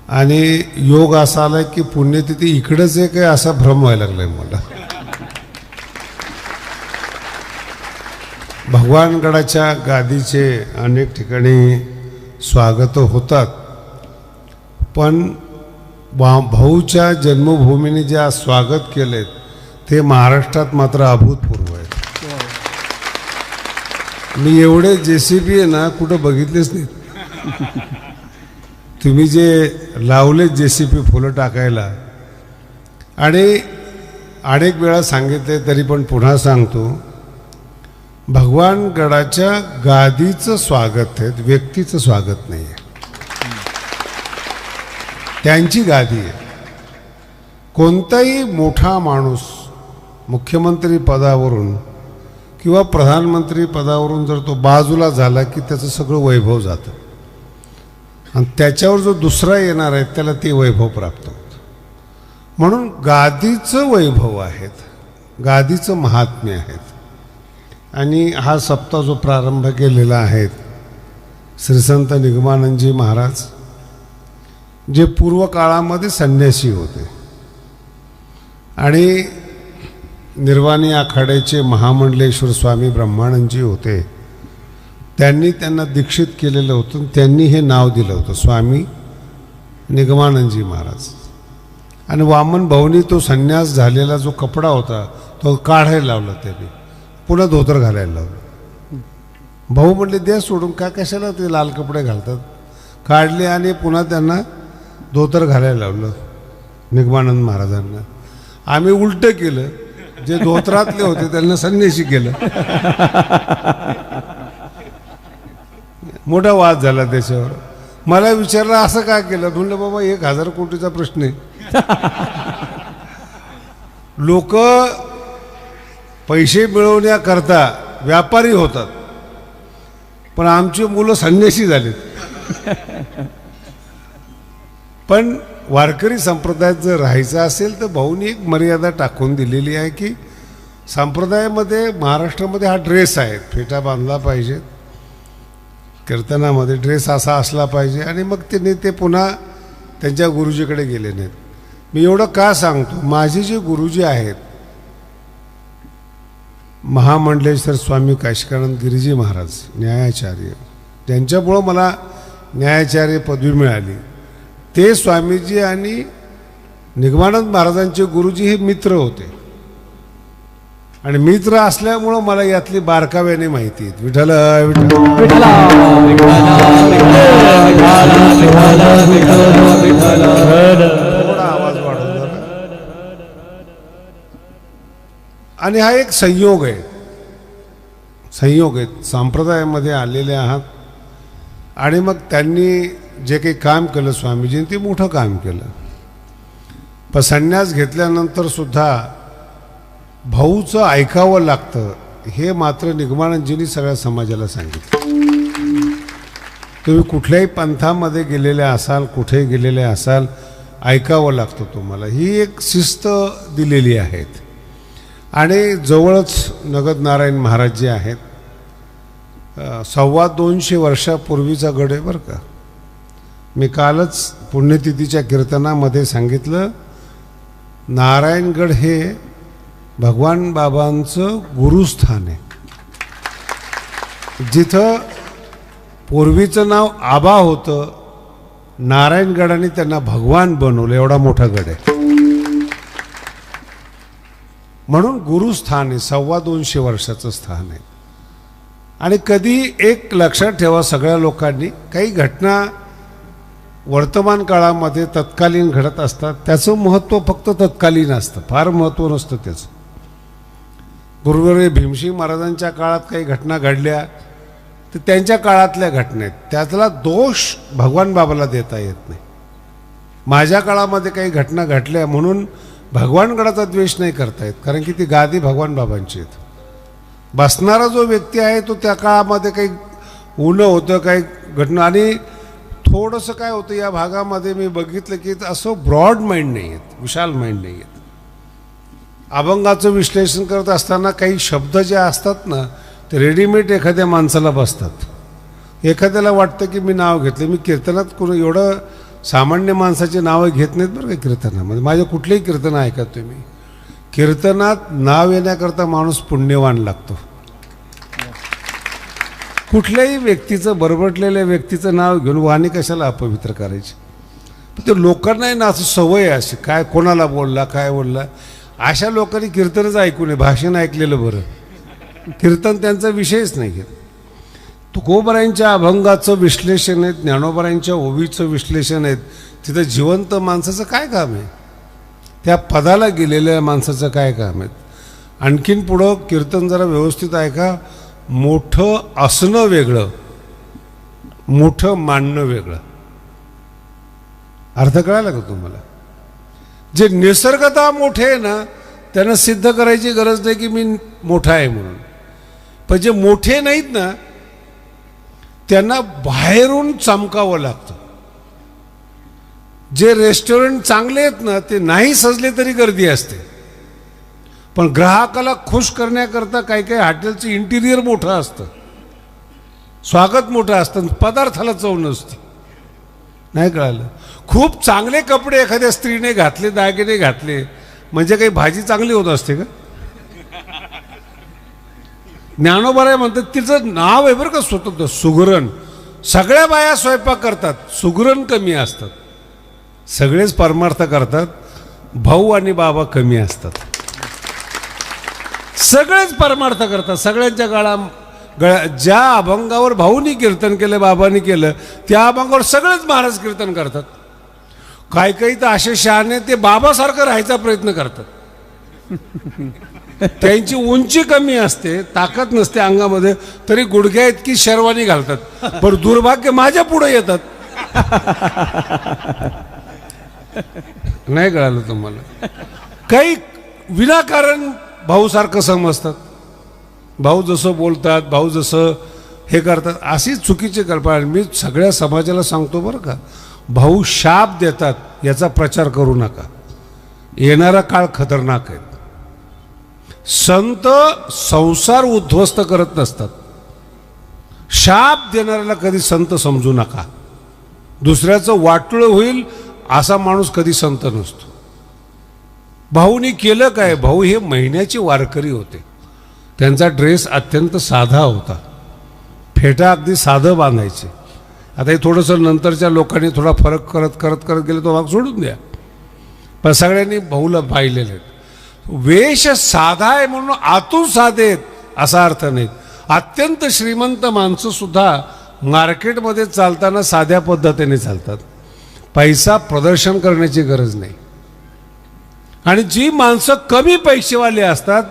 आणि योग असा आला की पुण्यतिथी इकडेच आहे काय असा भ्रम व्हायला लागलाय मला. भगवानगडाच्या गादीचे अनेक ठिकाणी स्वागत होतात, पण भाऊच्या जन्मभूमीने जे आज स्वागत केले ते महाराष्ट्रात मात्र अभूतपूर्व आहे. मी एवढे JCB आहे ना कुठं बघितलेच नाहीत. तुम्ही जे लावले JCB फुलं टाकायला, आणि अनेक वेळा सांगितले तरी पण पुन्हा सांगतो, भगवानगडाच्या गादीचं स्वागत आहे, व्यक्तीचं स्वागत नाही आहे. त्यांची गादी आहे. कोणताही मोठा माणूस मुख्यमंत्री पदावरून किंवा प्रधानमंत्री पदावरून जर तो बाजूला झाला की त्याचं सगळं वैभव जातं, आणि त्याच्यावर जो दुसरा येणार आहे त्याला ते वैभव प्राप्त होतं. म्हणून गादीचं वैभव आहेत, गादीचं महात्म्य आहेत. आणि हा सप्ताह जो प्रारंभ केलेला आहे श्री संत निगमानंदजी महाराज, जे पूर्व काळामध्ये संन्यासी होते आणि निर्वाणी आखाड्याचे महामंडलेश्वर स्वामी ब्रह्मानंदजी होते, त्यांनी त्यांना दीक्षित केलेलं होतं. त्यांनी हे नाव दिलं होतं स्वामी निगमानंदजी महाराज. आणि वामन भाऊनी तो संन्यास झालेला जो कपडा होता तो काढायला लावला, त्यांनी पुन्हा धोतर घालायला लावलं. भाऊ म्हणले द्या सोडून, काय कशाला ते लाल कपडे घालतात. काढले आणि पुन्हा त्यांना धोतर घालायला लावलं निगमानंद महाराजांना. आम्ही उलटं केलं, जे धोत्रातले होते त्यांना संन्यासी केलं. मोठा वाद झाला त्याच्यावर. मला विचारलं असं का केलं. म्हणलं बाबा 1000 कोटीचा प्रश्न आहे. लोक पैसे मिळवण्याकरता व्यापारी होतात, पण आमची मुलं संन्यासी झालीत. पण वारकरी संप्रदायात जर राहायचं असेल तर भाऊनी एक मर्यादा टाकून दिलेली आहे की संप्रदायामध्ये महाराष्ट्रामध्ये हा ड्रेस आहे, फेटा बांधला पाहिजे, कीर्तनामध्ये ड्रेस असा असला पाहिजे. आणि मग त्यांनी ते पुन्हा त्यांच्या गुरुजीकडे गेले नाहीत. मी एवढं का सांगतो, माझे जे गुरुजी आहेत महामंडलेश्वर स्वामी काशिकानंद गिरीजी महाराज न्यायाचार्य, त्यांच्यामुळं मला न्यायाचार्य पदवी मिळाली. ते स्वामीजी आणि निगमानंद महाराजांचे गुरुजी हे मित्र होते, आणि मित्र असल्यामुळं मला यातली बारकाव्याने माहिती आहेत. विठ्ठल विठ्ठल आवाज वाढवला. आणि हा एक संयोग आहे, संयोग आहे. संप्रदायामध्ये आलेले आहात, आणि मग त्यांनी जे काही काम केलं स्वामीजींनी ते मोठं काम केलं. पण संन्यास घेतल्यानंतर सुद्धा भाऊचं ऐकावं लागतं हे मात्र निगमानंदजींनी सगळ्या समाजाला सांगितलं. तुम्ही कुठल्याही पंथामध्ये गेलेले असाल, कुठेही गेलेले असाल, ऐकावं लागतं तुम्हाला. ही एक शिस्त दिलेली आहेत. आणि जवळच नगद नारायण महाराज जे आहेत, 250 वर्षापूर्वीचा गड आहे बरं का. मी कालच पुण्यतिथीच्या कीर्तनामध्ये सांगितलं, नारायणगड हे भगवान बाबांचं गुरुस्थान आहे. जिथं पूर्वीचं नाव आबा होतं, नारायणगडाने त्यांना भगवान बनवलं, एवढा मोठा गड आहे. म्हणून गुरुस्थान आहे, 250 वर्षाचं स्थान आहे. आणि कधी एक लक्षात ठेवा सगळ्या लोकांनी, काही घटना वर्तमान काळामध्ये तत्कालीन घडत असतात, त्याचं महत्त्व फक्त तत्कालीन असतं, फार महत्त्व नसतं त्याचं. गुरुवर्य भीमसिंग महाराजांच्या काळात काही घटना घडल्या तर त्यांच्या काळातल्या घटना आहेत, त्यातला दोष भगवान बाबाला देता येत नाही. माझ्या काळामध्ये काही घटना घडल्या म्हणून भगवानगडाचा द्वेष नाही करता येत, कारण की ती गादी भगवान बाबांची आहेत. बसणारा जो व्यक्ती आहे तो त्या काळामध्ये काही उन्ह होतं, काही घटना. आणि थोडंसं काय होतं या भागामध्ये मी बघितलं की असं ब्रॉड माइंड नाही आहेत, विशाल माइंड नाही आहेत. अभंगाचं विश्लेषण करत असताना काही शब्द जे असतात ना ते रेडीमेड एखाद्या माणसाला बसतात. एखाद्याला वाटतं की मी नाव घेतलं, मी कीर्तनात कोण एवढं सामान्य माणसाची नावं घेत नाहीत बरं का कीर्तनामध्ये. माझे कुठलेही कीर्तन ऐका तुम्ही, कीर्तनात नाव येण्याकरता माणूस पुण्यवान लागतो. कुठल्याही व्यक्तीचं, बरबटलेल्या व्यक्तीचं नाव घेऊन वाणी कशाला अपवित्र करायची. पण ते लोकांनाही ना असं सवय आहे अशी, काय कोणाला बोलला काय बोलला. अशा लोकांनी कीर्तनच ऐकू नये, भाषण ऐकलेलं बरं. कीर्तन त्यांचा विषयच नाही घेत. तुकोबरायांच्या अभंगाचं विश्लेषण आहे, ज्ञानोबरायांच्या ओवीचं विश्लेषण आहे. तिथं जिवंत माणसाचं काय काम आहे, त्या पदाला गेलेल्या माणसाचं काय काम आहे. आणखीन पुढं कीर्तन जरा व्यवस्थित ऐका. मोठं असणं वेगळं, मोठं मानणं वेगळं. अर्थ कळाला का तुम्हाला? जे निसर्गतः मोठे आहे ना, त्यांना सिद्ध करायची गरज नाही की मी मोठा आहे म्हणून. पण जे मोठे नाहीत ना, त्यांना बाहेरून चमकावं लागतं. जे रेस्टॉरंट चांगले आहेत ना, ते नाही सजले तरी गर्दी असते. पण ग्राहकाला खुश करण्याकरता काही काही हॉटेलचं इंटिरियर मोठं असतं, स्वागत मोठं असतं, पदार्थाला चव नसते. नाही कळालं? खूप चांगले कपडे एखाद्या स्त्रीने घातले, दागिने घातले म्हणजे काही भाजी चांगली होत असते का? ज्ञानोबराय म्हणतात, तिचं नाव आहे बरं का स्वतंत्र, सुगरण. सगळ्या बाया स्वयंपाक करतात, सुगरण कमी असतात. सगळेच परमार्थ करतात, भाऊ आणि बाबा कमी असतात. सगळेच परमार्थ करतात. सगळ्यांच्या ज्या अभंगावर भाऊनी कीर्तन केलं, बाबांनी केलं, त्या अभंगावर सगळेच महाराज कीर्तन करतात. काही काही तर असे शहाणे ते बाबासारखं राहायचा प्रयत्न करतात. त्यांची उंची कमी असते, ताकद नसते अंगामध्ये, तरी गुडघ्या इतकी शेरवानी घालतात. पण दुर्भाग्य माझ्या पुढे येतात. नाही कळालं तुम्हाला? काही विनाकारण भाऊसारखं समजतात. भाऊ जसं बोलतात, भाऊ जसं हे करतात, अशी चुकीची कल्पना. मी सगळ्या समाजाला सांगतो बरं का, भाऊ शाप देतात याचा प्रचार करू नका. येणारा काळ खतरनाक आहे. संत संसार उद्ध्वस्त करत नसतात. शाप देणाऱ्याला कधी संत समजू नका. दुसऱ्याचं वाटोळं होईल असा माणूस कधी संत नसतो. भाऊनी केलं काय? भाऊ हे महिन्याचे वारकरी होते. त्यांचा ड्रेस अत्यंत साधा होता, फेटा अगदी साधं बांधायचे. आता हे थोडंसं नंतरच्या लोकांनी थोडा फरक करत करत करत गेले, तो भाग सोडून द्या. पण सगळ्यांनी भाऊला पाहिलेले आहेत. वेश साधा आहे म्हणून आतून साधे आहेत असा अर्थ नाही. अत्यंत श्रीमंत माणसं सुद्धा मार्केटमध्ये चालताना साध्या पद्धतीने चालतात. पैसा प्रदर्शन करण्याची गरज नाही. आणि जी माणसं कमी पैसेवाले असतात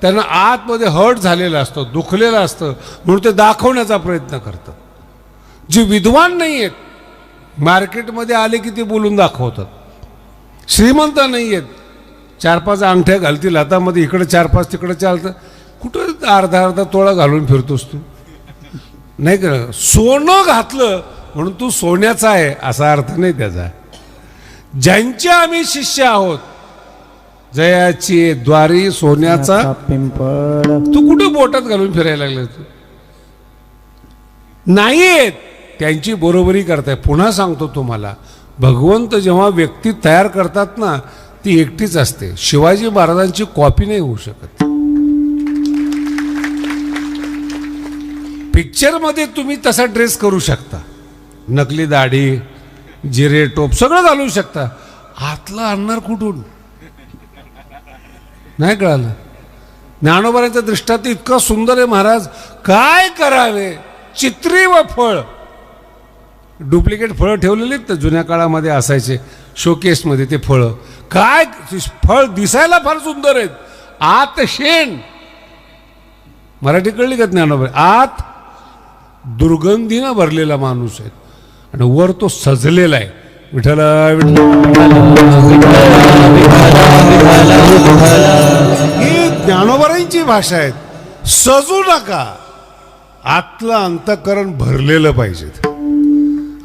त्यांना आतमध्ये हर्ट झालेलं असतं, दुखलेलं असतं, म्हणून ते दाखवण्याचा प्रयत्न करतात. जी विद्वान नाही आहेत मार्केटमध्ये आले की ते बोलून दाखवतात. श्रीमंत नाही आहेत, 4-5 अंगठ्या घालतील हातामध्ये, इकडे 4-5 तिकडे चालतं. कुठं अर्धा तोळा घालून फिरतोस तू? नाही का? सोनं घातलं म्हणून तू सोन्याचा आहे असा अर्थ नाही त्याचा. ज्यांचे आम्ही शिष्य आहोत, जयाची द्वारी सोन्याचा पिंपळ, तू कुठे बोटात घालून फिरायला लागला? तू नाहीयेत, त्यांची बरोबरी करताय. पुन्हा सांगतो तुम्हाला, भगवंत जेव्हा व्यक्ती तयार करतात ना, ती एकटीच असते. शिवाजी महाराजांची कॉपी नाही होऊ शकत. पिक्चरमध्ये तुम्ही तसा ड्रेस करू शकता, नकली दाढी, जिरे टोप सगळं घालू शकता. आतला आणणार कुठून? नाही कळालं? ज्ञानोबांचा दृष्टांत इतका सुंदर आहे महाराज. काय करावे? चित्री व फळ, डुप्लिकेट फळं ठेवलेली तर जुन्या काळामध्ये असायचे शोकेसमध्ये. ते फळं काय, फळ दिसायला फार सुंदर आहेत, आत शेण. मराठी कळली का ज्ञानोबा? आत दुर्गंधीनं भरलेला माणूस आहे आणि वर तो सजलेला आहे. विठ्ठल ही ज्ञानोबांची भाषा आहे. सजू नका, आतलं अंतःकरण भरलेलं पाहिजेत,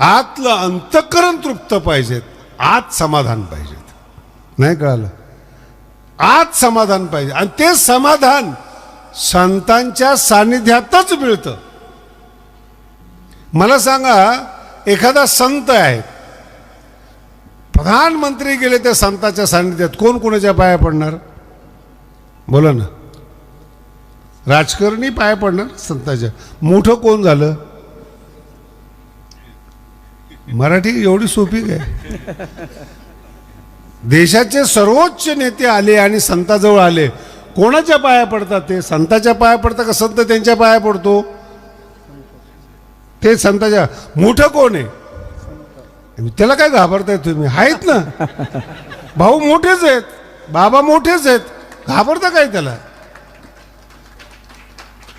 आतलं अंतःकरण तृप्त पाहिजेत, आत समाधान पाहिजेत. नाही कळालं? आत समाधान पाहिजे. आणि ते समाधान संतांच्या सानिध्यातच मिळतं. मला सांगा, एखादा संत आहे प्रधानमंत्री गेले त्या संताच्या सान्निध्यात, कोण कोणाच्या पाया पडणार? बोला ना. राजकारणी पाया पडणार संताच्या. मोठं कोण झालं? मराठी एवढी सोपी काय? देशाचे सर्वोच्च नेते आले आणि संताजवळ आले, कोणाच्या पाया पडतात? ते संताच्या पाया पडतात का संत त्यांच्या पाया पडतो? ते संताच्या. मोठं कोण आहे? त्याला काय घाबरताय तुम्ही? आहेत ना भाऊ, मोठेच आहेत, बाबा मोठेच आहेत, घाबरता काय त्याला?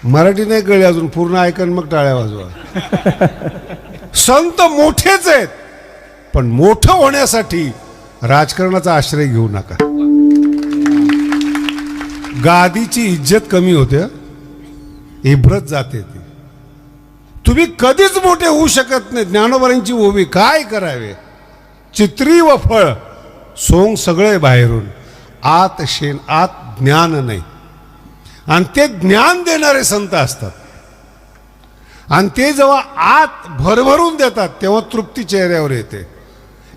मराठी नाही कळली अजून, पूर्ण ऐकन मग टाळ्या वाजवा. संत मोठेच आहेत, पण मोठं होण्यासाठी राजकारणाचा आश्रय घेऊ नका. गादीची इज्जत कमी होते, इब्रत जाते. ती तुम्ही कधीच मोठे होऊ शकत नाही. ज्ञानोबांची ओवी काय करावे? चित्री व फळ सोंग सगळे बाहेरून, आत शेण, आत ज्ञान नाही. आणि ते ज्ञान देणारे संत असतात. आणि ते जेव्हा आत भरभरून देतात तेव्हा तृप्ती चेहऱ्यावर येते.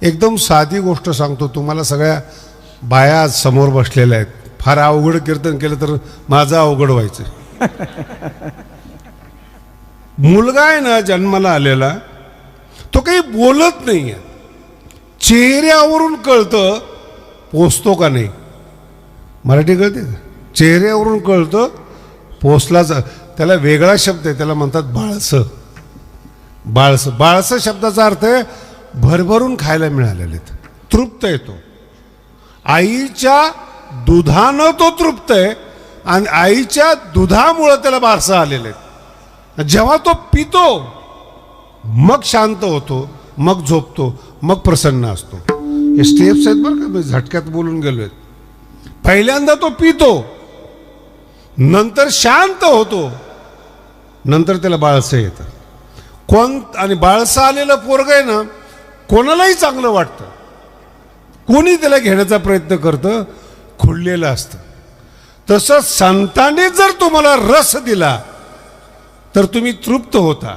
एकदम साधी गोष्ट सांगतो तुम्हाला, सगळ्या बाया समोर बसलेल्या आहेत. फार अवघड कीर्तन केलं तर माझं अवघड व्हायचं. मुलगा आहे ना जन्माला आलेला, तो काही बोलत नाही, चेहऱ्यावरून कळतं पोचतो का नाही. मराठी कळते? चेहऱ्यावरून कळतं पोचलाच. त्याला वेगळा शब्द आहे, त्याला म्हणतात बाळस. बाळस. बाळस शब्दाचा अर्थ आहे भरभरून खायला मिळालेले, तृप्त येतो. आईच्या दुधानं तो तृप्त आहे आणि आईच्या दुधामुळं त्याला बारसं आलेलं आहे. जेव्हा तो पितो मग शांत होतो, मग झोपतो, मग प्रसन्न असतो. हे स्टेप्स आहेत बरं का, मी झटक्यात बोलून गेलोय. पहिल्यांदा तो पितो, नंतर शांत होतो, नंतर त्याला बाळसं येतं. आणि बाळसं आलेलं पोरग आहे ना, कोणालाही चांगलं वाटतं, कोणी त्याला घेण्याचा प्रयत्न करतं, खुडलेलं असतं. तसं संतांनी जर तुम्हाला रस दिला तर तुम्ही तृप्त होता,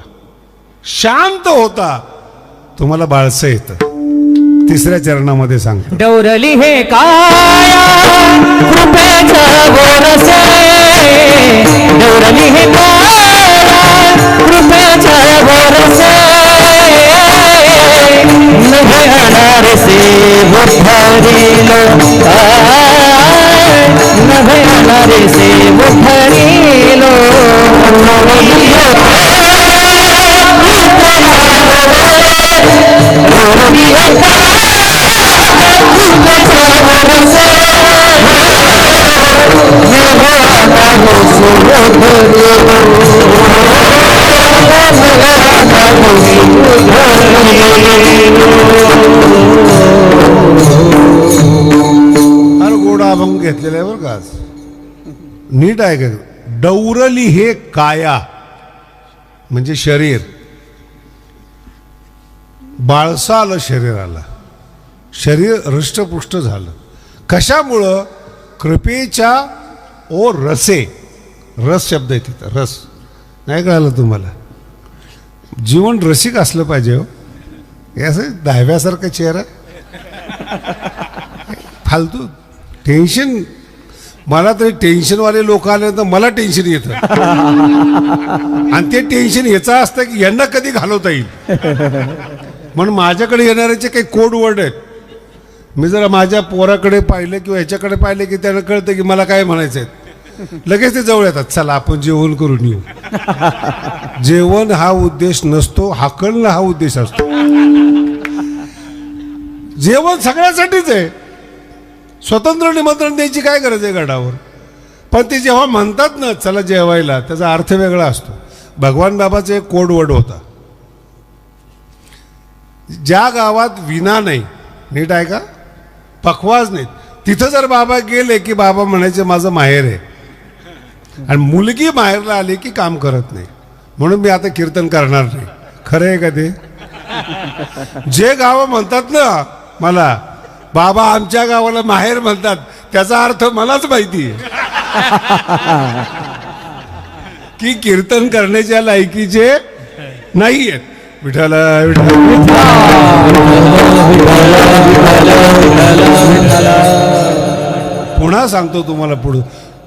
शांत होता, तुम्हाला बाळसं येतं. तिसऱ्या चरणामध्ये सांगतो, डौरली हे काया कृपेचं बोरसे, डौरली हे काया कृपेचं बोरसे, नभे अनारसे बुद्धरीलो, नभे अनारसे बुद्धरीलो. फार गोडा अभंग घेतलेला आहे बरं का आज. नीट आहे का? डौरली हे काया म्हणजे शरीर. बाळसं आलं शरीराला, शरीर हृष्टपुष्ट झालं. कशामुळं? कृपेच्या ओ रसे. रस शब्द आहे तिथं, रस. नाही कळालं तुम्हाला? जीवन रसिक असलं पाहिजे हो. हे असं दहाव्यासारखा चेहरा, फालतू टेन्शन. मला तरी टेन्शनवाले लोक आले तर मला टेन्शन येतं. आणि ते टेन्शन याचं असतं की यांना कधी घालवता येईल. म्हणून माझ्याकडे येणाऱ्याचे काही कोड वर्ड आहेत. मी जरा माझ्या पोराकडे पाहिलं किंवा ह्याच्याकडे पाहिलं की त्याला कळतं की मला काय म्हणायचं आहे. लगेच ते जवळ येतात, चला आपण जेवण करून येऊ. जेवण हा उद्देश नसतो, हाकलणं हा उद्देश असतो. जेवण सगळ्यासाठीच आहे. स्वतंत्र निमंत्रण द्यायची काय गरज आहे गडावर? पण ते जेव्हा म्हणतात ना चला जेवायला, त्याचा अर्थ वेगळा असतो. भगवान बाबाचा एक कोड वर्ड होता, ज्या गावात विना नाही, नीट आहे का, पखवाज नाही, तिथं जर बाबा गेले की बाबा म्हणायचे माझं माहेर आहे. आणि मुलगी माहेरला आली की काम करत नाही. म्हणून मी आता कीर्तन करणार नाही. खरं आहे का ते? जे गावं म्हणतात ना मला बाबा आमच्या गावाला माहेर म्हणतात, त्याचा अर्थ मलाच माहिती आहे की कीर्तन करण्याच्या लायकीचे नाही आहेत. विठाला विठा पुन्हा सांगतो तुम्हाला पुढं,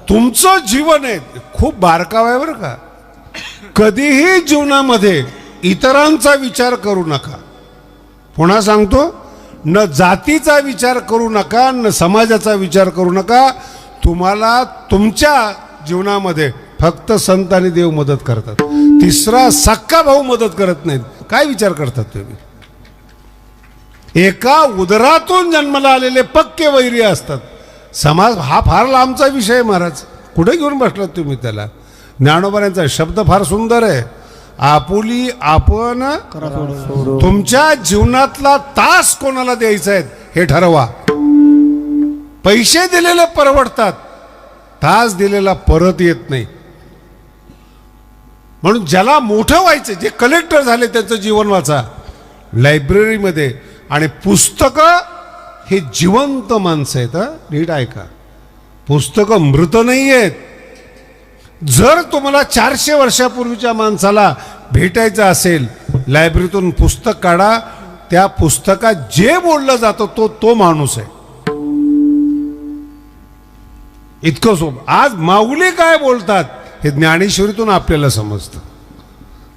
तुमचं जीवन आहे खूप बारकाव आहे बरं का. कधीही जीवनामध्ये इतरांचा विचार करू नका. पुन्हा सांगतो, न जातीचा विचार करू नका, न समाजाचा विचार करू नका. तुम्हाला तुमच्या जीवनामध्ये फक्त संत आणि देव मदत करतात. तिसरा सक्का भाऊ मदत करत नाहीत. काय विचार करतात तुम्ही? एका उदरातून जन्माला आलेले पक्के वैरी असतात. समाज हा फार लांबचा विषय महाराज, कुठे घेऊन बसलात तुम्ही त्याला? ज्ञानोबांचा शब्द फार सुंदर आहे. आपुली आपण तुमच्या जीवनातला तास कोणाला द्यायचा आहे हे ठरवा. पैसे दिलेले परवडतात, तास दिलेला परत येत नाही. म्हणून ज्याला मोठं व्हायचं, जे कलेक्टर झाले त्यांचं जीवन वाचा लायब्ररीमध्ये. आणि पुस्तकं हे जिवंत माणसं आहेत. नीट ऐका, पुस्तकं मृत नाही आहेत. जर तुम्हाला 400 वर्षापूर्वीच्या माणसाला भेटायचं असेल, लायब्ररीतून पुस्तक काढा. त्या पुस्तकात जे बोललं जातं तो माणूस आहे. इतकं सोपं. आज माऊली काय बोलतात हे ज्ञानेश्वरीतून आपल्याला समजतं.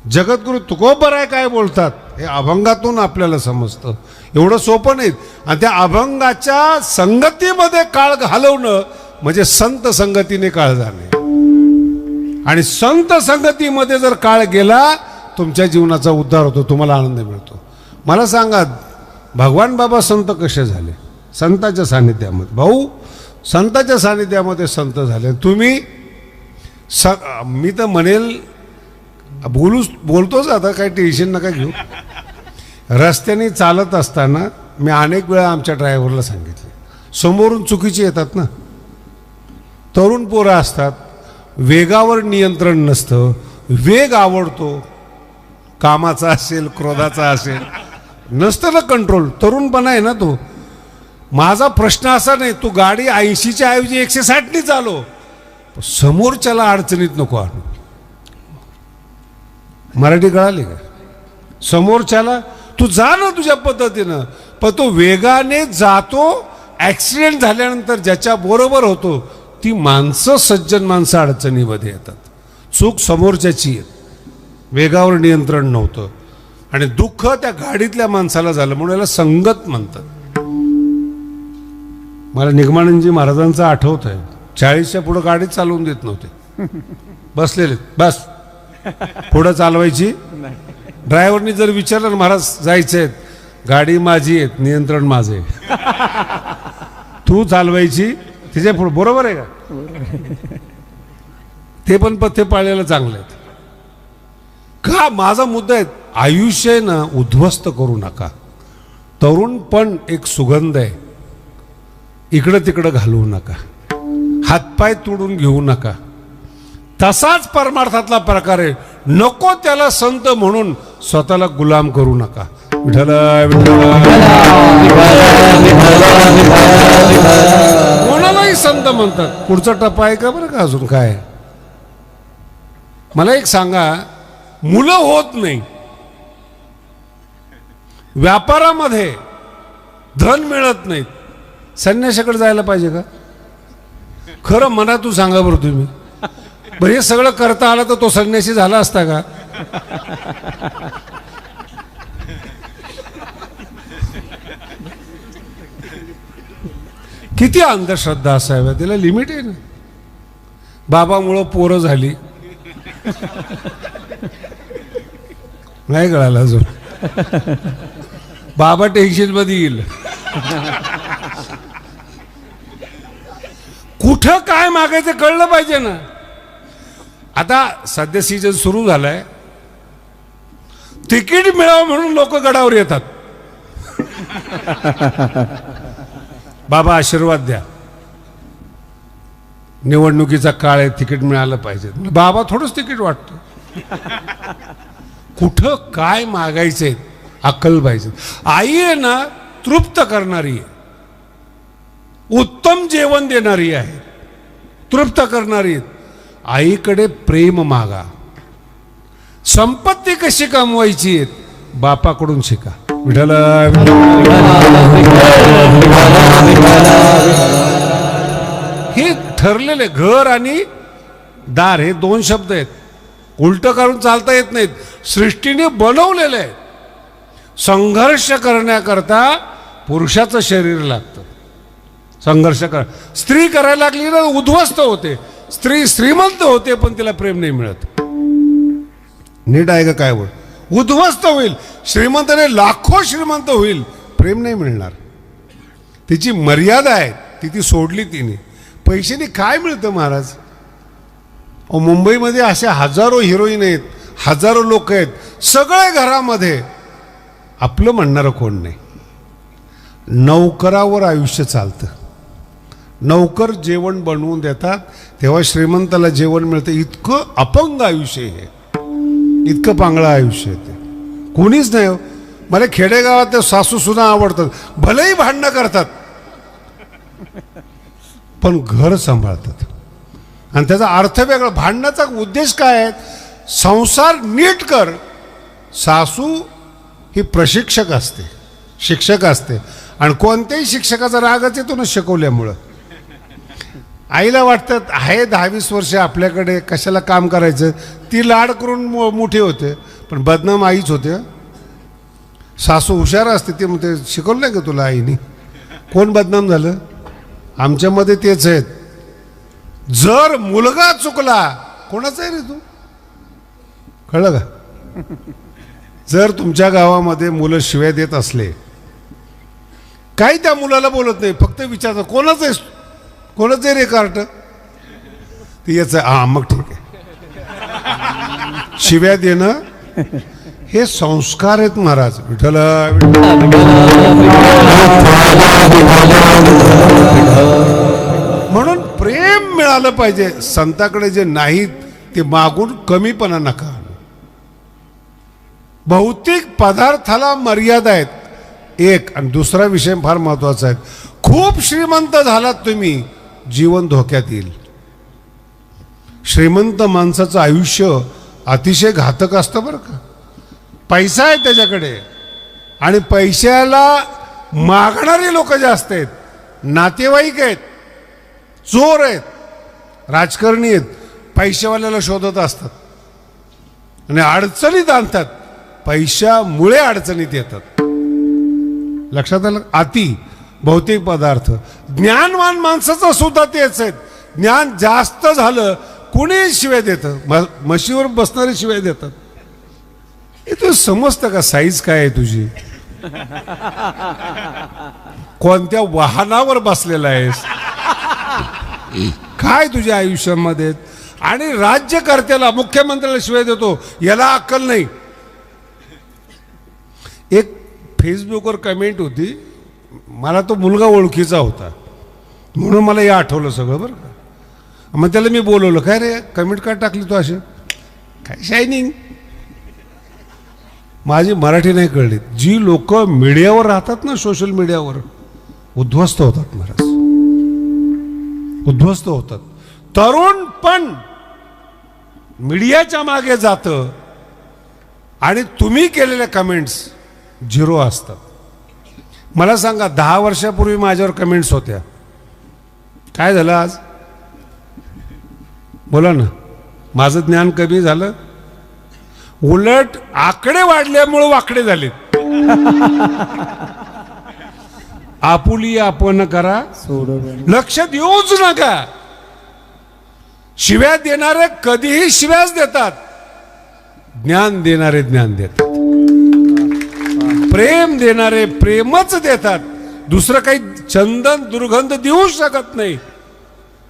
जगद्गुरु तुकोबराय काय बोलतात हे अभंगातून आपल्याला समजतं. एवढं सोपं नाही. आणि त्या अभंगाच्या संगतीमध्ये काळ घालवणं म्हणजे संत संगतीने काळ जाणे. आणि संत संगतीमध्ये जर काळ गेला, तुमच्या जीवनाचा उद्धार होतो, तुम्हाला आनंद मिळतो. मला सांगा, भगवान बाबा संत कसे झाले? संताच्या सानिध्यामध्ये. भाऊ, संताच्या सानिध्यामध्ये संत झाले. तुम्ही मी तर म्हणेल, बोलतोच आता, काही टेन्शन नका घेऊ. रस्त्याने चालत असताना मी अनेक वेळा आमच्या ड्रायव्हरला सांगितले, समोरून चुकीचे येतात ना, तरुण पोरं असतात, वेगावर नियंत्रण नसतं, वेग आवडतो, कामाचा असेल, क्रोधाचा असेल, नसतं ना कंट्रोल. तरुणपणा आहे ना तो. माझा प्रश्न असा नाही, तू गाडी 80च्या ऐवजी 160नी चालव, समोरच्याला अडचणीत नको आणू. मराठी कळाली का? समोरच्याला तू जा ना तुझ्या पद्धतीनं, पण तो वेगाने जातो. ॲक्सिडेंट झाल्यानंतर ज्याच्या बरोबर होतो ती माणसं, सज्जन माणसं अडचणीमध्ये येतात. चूक समोरच्याची आहे, वेगावर नियंत्रण नव्हतं. आणि दुःख त्या गाडीतल्या माणसाला झालं, म्हणून याला संगत म्हणतात. मला निगमानंदजी महाराजांचं आठवत आहे, 40च्या पुढं गाडी चालवून देत नव्हते. बसलेले, बस पुढं चालवायची. ड्रायव्हरनी जर विचारलं ना, महाराज जायचं आहेत, गाडी माझी आहे, नियंत्रण माझं आहे, तू चालवायची, तिच्या पुढं. बरोबर आहे का? ते पण पथ्य पाळलेलं चांगलं आहेत का? माझा मुद्दा आहे, आयुष्य ना उद्ध्वस्त करू नका. तरुण पण एक सुगंध आहे, इकडं तिकडं घालवू नका, हातपाय तोडून घेऊ नका. तसाच परमार्थातला प्रकार आहे. नको त्याला संत म्हणून स्वतःला गुलाम करू नका. विठ्ठल कोणालाही संत म्हणतात. पुढचा टप्पा आहे का बरं का? अजून काय? मला एक सांगा, मुलं होत नाही, व्यापारामध्ये धन मिळत नाहीत, संन्याशाकडे जायला पाहिजे का? खरं मनातून सांगा बरं तुम्ही. बरं, हे सगळं करता आलं तर तो संन्यासी झाला असता का? किती अंधश्रद्धा असाव्या, त्याला लिमिट आहे ना. बाबामुळं पोरं झाली, नाही कळालं अजून. बाबा टेन्शन मध्ये येईल. कुठं काय मागायचं कळलं पाहिजे ना. आता सध्या सीजन सुरू झालाय, तिकीट मिळावं म्हणून लोक गडावर येतात. बाबा आशीर्वाद द्या, निवडणुकीचा काळ आहे, तिकीट मिळालं पाहिजे. बाबा थोडंच तिकीट वाटतं. कुठं काय मागायचंय अक्कल पाहिजे. आई आहे ना, तृप्त करणारी आहे, उत्तम जेवण देणारी आहे, तृप्त करणारी आहे. आईकडे प्रेम मागा. संपत्ती कशी कमवायची आहे बापाकडून शिका. विठ्ठल बनवलेलं आहे. घर आणि दार हे दोन शब्द आहेत, उलट करून चालता येत नाहीत. सृष्टीने बनवलेलं आहे. संघर्ष करण्याकरता पुरुषाचं शरीर लागतं. संघर्ष कर, स्त्री करायला लागली ना उद्ध्वस्त होते. स्त्री श्रीमंत होते पण तिला प्रेम नाही मिळत. नीट आहे का काय? उद्ध्वस्त होईल. श्रीमंताने लाखो श्रीमंत होईल, प्रेम नाही मिळणार. तिची मर्यादा आहे, ती सोडली तिने. पैशाने काय मिळतं महाराज? मुंबईमध्ये असे हजारो हिरोईन आहेत, हजारो लोक आहेत, सगळे घरामध्ये. आपलं म्हणणारं कोण नाही. नौकरावर आयुष्य चालतं. नौकर जेवण बनवून देतात तेव्हा श्रीमंताला जेवण मिळतं. इतकं अपंग आयुष्य आहे, इतकं पांगळं आयुष्य आहे ते. कोणीच नाही. मला खेडेगावात ते सासू सुना आवडतात, भलेही भांडणं करतात पण घर सांभाळतात. आणि त्याचा अर्थ वेगळा. भांडण्याचा उद्देश काय आहे? संसार नीट कर. सासू ही प्रशिक्षक असते, शिक्षक असते. आणि कोणत्याही शिक्षकाचा रागच येतो ना शिकवल्यामुळं. आईला वाटतं आहे 10-20 वर्ष आपल्याकडे, कशाला काम करायचं. ती लाड करून मोठे होते, पण बदनाम आईच होते. सासू हुशार असते, ती म्हणते शिकवलं नाही का तुला आईनी? कोण बदनाम झालं? आमच्यामध्ये तेच आहेत. जर मुलगा चुकला, कोणाचा आहे रे तू? कळलं का? जर तुमच्या गावामध्ये मुलं शिव्या देत असले, काही त्या मुलाला बोलत नाही, फक्त विचारतात कोणाचं आहे, कोणाचं आहे रे कार्ट? ते याचं. हा मग ठीक आहे. शिव्या देणं हे संस्कार आहेत महाराज. विठ्ठल म्हणून प्रेम मिळालं पाहिजे. संताकडे जे नाहीत ते मागून कमीपणा नका आणू. भौतिक पदार्थाला मर्यादा आहेत एक. आणि दुसरा विषय फार महत्वाचा आहे. खूप श्रीमंत झालात तुम्ही, जीवन धोक्यात येईल. श्रीमंत माणसाचं आयुष्य अतिशय घातक असतं बरं का. पैसा आहे त्याच्याकडे आणि पैशाला मागणारे लोक जास्त आहेत. नातेवाईक आहेत, चोर आहेत, राजकारणी आहेत, पैशावाल्याला शोधत असतात आणि अडचणीत आणतात. पैशामुळे अडचणीत येतात. लक्षात आलं? अति भौतिक पदार्थ. ज्ञानवान माणसाचं सुद्धा तेच आहेत. ज्ञान जास्त झालं कुणी शिव्या देतं. म्हशीवर बसणारे शिव्या देतात. हे तू समजतं का साईज काय आहे तुझी? कोणत्या वाहनावर बसलेला आहेस? काय तुझ्या आयुष्यामध्ये? आणि राज्यकर्त्याला, मुख्यमंत्र्याला शिवाय देतो, याला अक्कल नाही. एक फेसबुकवर कमेंट होती, मला तो मुलगा ओळखीचा होता म्हणून मला हे आठवलं सगळं बरं का. मग त्याला मी बोलवलं, काय रे कमेंट का टाकली तू असे? काय शायनिंग. माझी मराठी नाही कळली. जी लोक मीडियावर राहतात ना, सोशल मीडियावर, उद्ध्वस्त होतात महाराज, उद्ध्वस्त होतात. तरुण पण मीडियाच्या मागे जातं आणि तुम्ही केलेल्या कमेंट्स झिरो असतात. मला सांगा 10 वर्षापूर्वी माझ्यावर कमेंट्स होत्या, काय झालं आज? बोला ना. माझं ज्ञान कमी झालं? उलट आकडे वाढल्यामुळे वाकडे झालेत. आपुली आपण करा, लक्ष देऊच नका. शिव्या देणारे कधीही शिव्याच देतात, ज्ञान देणारे ज्ञान देतात, प्रेम देणारे प्रेमच देतात. दुसरं काही चंदन दुर्गंध देऊ शकत नाही.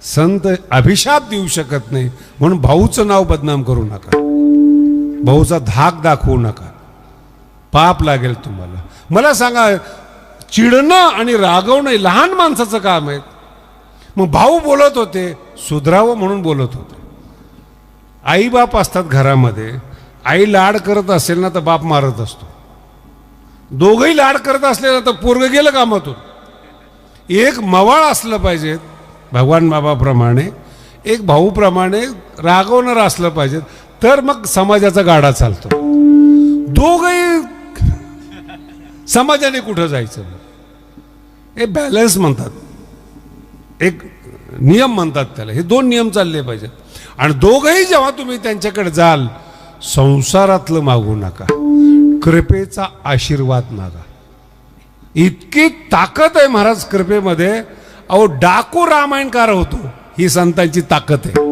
संत अभिशाप देऊ शकत नाही. म्हणून भाऊचं नाव बदनाम करू नका, भाऊचा धाक दाखवू नका, पाप लागेल तुम्हाला. मला सांगा, चिडणं आणि रागवणं लहान माणसाचं काम आहे. मग भाऊ बोलत होते, सुधरावं म्हणून बोलत होते. आई बाप असतात घरामध्ये, आई लाड करत असेल ना तर बाप मारत असतो. दोघंही लाड करत असले ना तर पोरग गेलं कामातून. एक मवाळ असलं पाहिजे भगवान बाबाप्रमाणे, एक भाऊप्रमाणे रागवणार असलं पाहिजे, तर मग समाजाचा गाडा चालतो. दोघंही समाजाने कुठं जायचं? हे बॅलन्स म्हणतात. एक नियम म्हणतात त्याला, हे 2 नियम चालले पाहिजेत. आणि दोघंही जेव्हा तुम्ही त्यांच्याकडे जाल, संसारातलं मागू नका, कृपेचा आशीर्वाद मागा. इतकी ताकद आहे महाराज कृपेमध्ये. अहो डाकू रामायणकार होतो, ही संतांची ताकद आहे.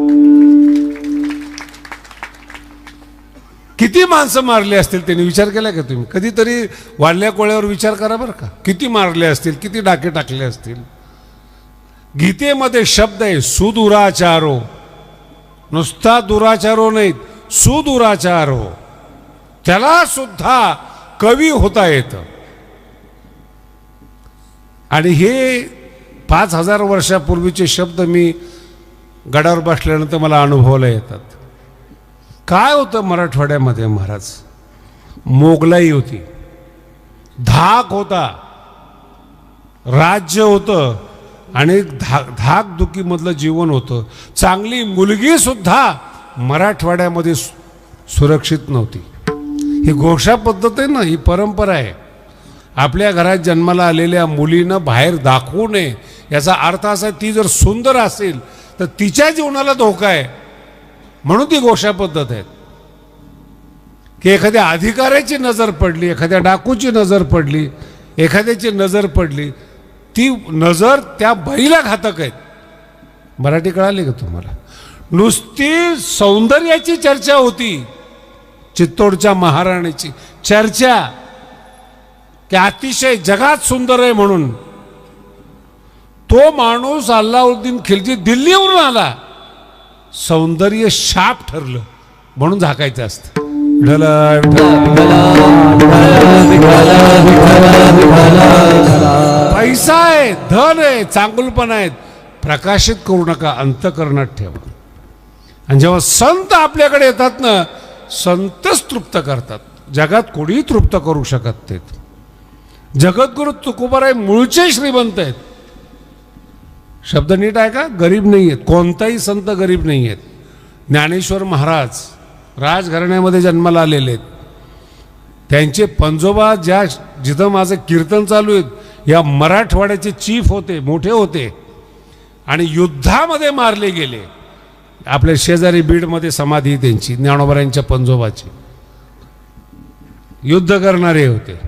किती माणसं मारली असतील त्यांनी, विचार केला का तुम्ही? कधीतरी वाढल्या कोळ्यावर विचार करा बरं का. किती मारले असतील, किती डाके टाकले असतील. गीतेमध्ये शब्द आहे सुदुराचारो, नुसता दुराचारो नाहीत, सुदुराचारो. त्याला सुद्धा कवी होता येतं. आणि हे 5000 वर्षापूर्वीचे शब्द मी गडावर बसल्यानंतर मला अनुभवायला येतात. काय होतं मराठवाड्यामध्ये महाराज? मोगलाई होती, धाक होता, राज्य होतं आणि धाकधुकीमधलं जीवन होतं. चांगली मुलगी सुद्धा मराठवाड्यामध्ये सुरक्षित नव्हती. ही घोषा पद्धत आहे ना, ही परंपरा आहे. आपल्या घरात जन्माला आलेल्या मुलीनं बाहेर दाखवू नये, याचा अर्थ असा आहे ती जर सुंदर असेल तर तिच्या जीवनाला धोका आहे, म्हणून ती घोषा पद्धत आहे. की एखाद्या अधिकाऱ्याची नजर पडली, एखाद्या डाकूची नजर पडली, एखाद्याची नजर पडली, ती नजर त्या बाईला घातक आहेत. मराठी कळाली का तुम्हाला? नुसती सौंदर्याची चर्चा होती, चित्तोडच्या महाराणीची चर्चा की अतिशय जगात सुंदर आहे म्हणून. तो माणूस अल्लाउद्दीन खिलजी दिल्लीवरून आला, सौंदर्य शाप ठरलं म्हणून झाकायचं असतं. पैसा आहे, धन आहे, चांगुलपण आहेत, प्रकाशित करू नका, अंतःकरणात ठेवा. आणि जेव्हा संत आपल्याकडे येतात ना, संतच तृप्त करतात, जगात कोणीही तृप्त करू शकत नाहीत. जगद्गुरु तुकोबाराय मूळचे श्रीमंत आहेत. शब्द नीट आहे का? गरीब नाही आहेत, कोणताही संत गरीब नाही आहेत. ज्ञानेश्वर महाराज राजघराण्यामध्ये जन्माला आलेले आहेत. त्यांचे पंजोबा जिथं माझं कीर्तन चालू आहे, या मराठवाड्याचे चीफ होते, मोठे होते आणि युद्धामध्ये मारले गेले. आपल्या शेजारी बीडमध्ये समाधी त्यांची, ज्ञानोबारायांच्या पंजोबाची. युद्ध करणारे होते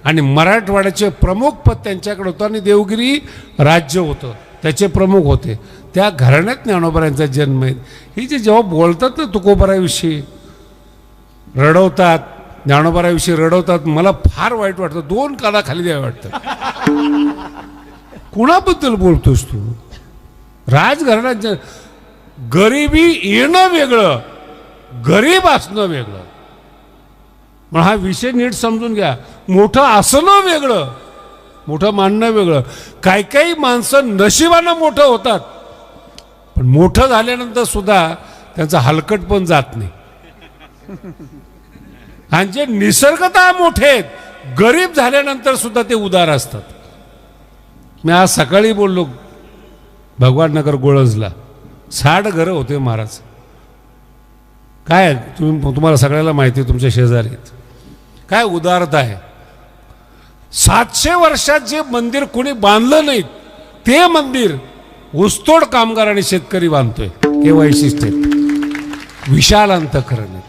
आणि मराठवाड्याचे प्रमुख पद त्यांच्याकडे होतं आणि देवगिरी राज्य होतं, त्याचे प्रमुख होते. त्या घराण्यात ज्ञानोबारायांचा जन्म आहे. ही जे जेव्हा बोलतात ना तुकोबाराविषयी, रडवतात, ज्ञानोबाराविषयी रडवतात, मला फार वाईट वाटतं. 2 काना खाली द्यावं वाटतं. कुणाबद्दल बोलतोस तू? राजघराण्यात गरिबी येणं वेगळं, गरीब असणं वेगळं. मग हा विषय नीट समजून घ्या. मोठं असणं वेगळं, मोठं मानणं वेगळं. काही काही माणसं नशिबानं मोठं होतात, पण मोठं झाल्यानंतर सुद्धा त्यांचा हलकट पण जात नाही. आणि जे निसर्गतः मोठे आहेत, गरीब झाल्यानंतर सुद्धा ते उदार असतात. मी आज सकाळी बोललो भगवाननगर गोळजला, 60 घरं होते महाराज. काय तुम्हाला सगळ्याला माहिती आहे, तुमच्या शेजारी आहेत. काय उदारता आहे. 700 वर्षात जे मंदिर कोणी बांधलं नाहीत, ते मंदिर ऊसतोड कामगार आणि शेतकरी बांधतोय. हे वैशिष्ट्य आहे. विशाल अंतःकरण आहे,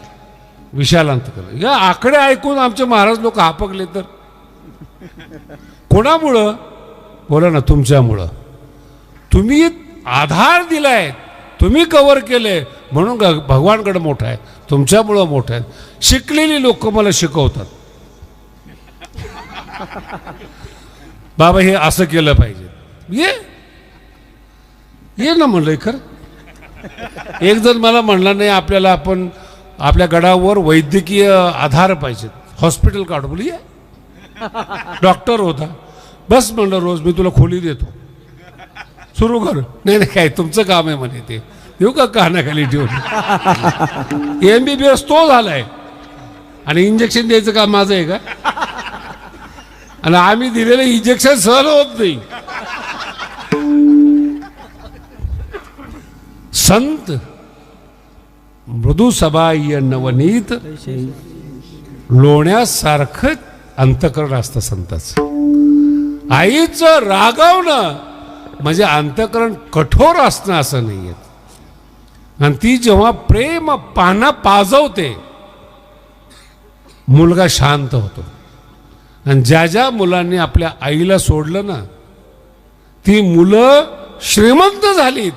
विशाल अंतःकरण. या आकडे ऐकून आमचे महाराज लोक हापकले तर कोणामुळं? बोला ना, तुमच्यामुळं. तुम्ही आधार दिलाय, तुम्ही कव्हर केले म्हणून भगवानकडे मोठा आहे, तुमच्यामुळं मोठं आहे. शिकलेली लोक मला शिकवतात, बाबा हे असं केलं पाहिजे. ये ना म्हणलं खरं. एक जण मला म्हणला नाही, आपल्याला आपण आपल्या गडावर वैद्यकीय आधार पाहिजेत, हॉस्पिटल काढू. बोली डॉक्टर होता. बस म्हणलं रोज मी तुला खोली देतो, सुरू कर. नाही नाही, काय तुमचं काम आहे म्हणे, ते येऊ का कानाखाली ठेवून. MBBS तो झालाय आणि इंजेक्शन द्यायचं काम माझं आहे का? आणि आम्ही दिलेलं इंजेक्शन सहन होत नाही. संत मृदू सबाह्य नवनीत लोण्यासारखं अंतःकरण असतं संताचं. आईचं रागवणं म्हणजे अंतःकरण कठोर असणं असं नाही आहे. आणि ती जेव्हा प्रेम पाना पाजवते मुलगा शांत होतो. आणि ज्या ज्या मुलांनी आपल्या आईला सोडलं ना ती मुलं श्रीमंत झालीत,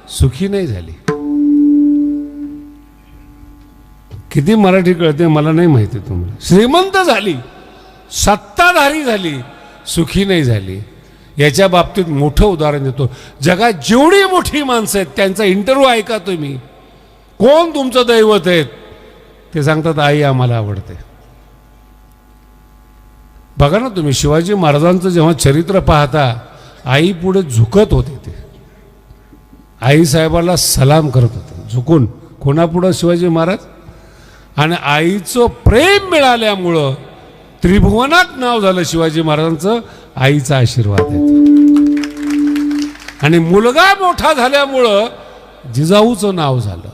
सुखी नाही झाली. किती मराठी कळते मला नाही माहिती तुम्हाला. श्रीमंत झाली, सत्ताधारी झाली, सुखी नाही झाली. याच्या बाबतीत मोठं उदाहरण देतो. जगात जेवढी मोठी माणसं आहेत त्यांचा इंटरव्ह्यू ऐका तुम्ही. कोण तुमचं दैवत आहेत ते सांगतात आई आम्हाला आवडते. बघा ना तुम्ही शिवाजी महाराजांचं जेव्हा चरित्र पाहता आई पुढे झुकत होते. ते आई साहेबाला सलाम करत होते झुकून. कोणापुढं? शिवाजी महाराज. आणि आईचं प्रेम मिळाल्यामुळं त्रिभुवनात नाव झालं शिवाजी महाराजांचं. आईचा आशीर्वाद आहे. आणि मुलगा मोठा झाल्यामुळं जिजाऊचं नाव झालं.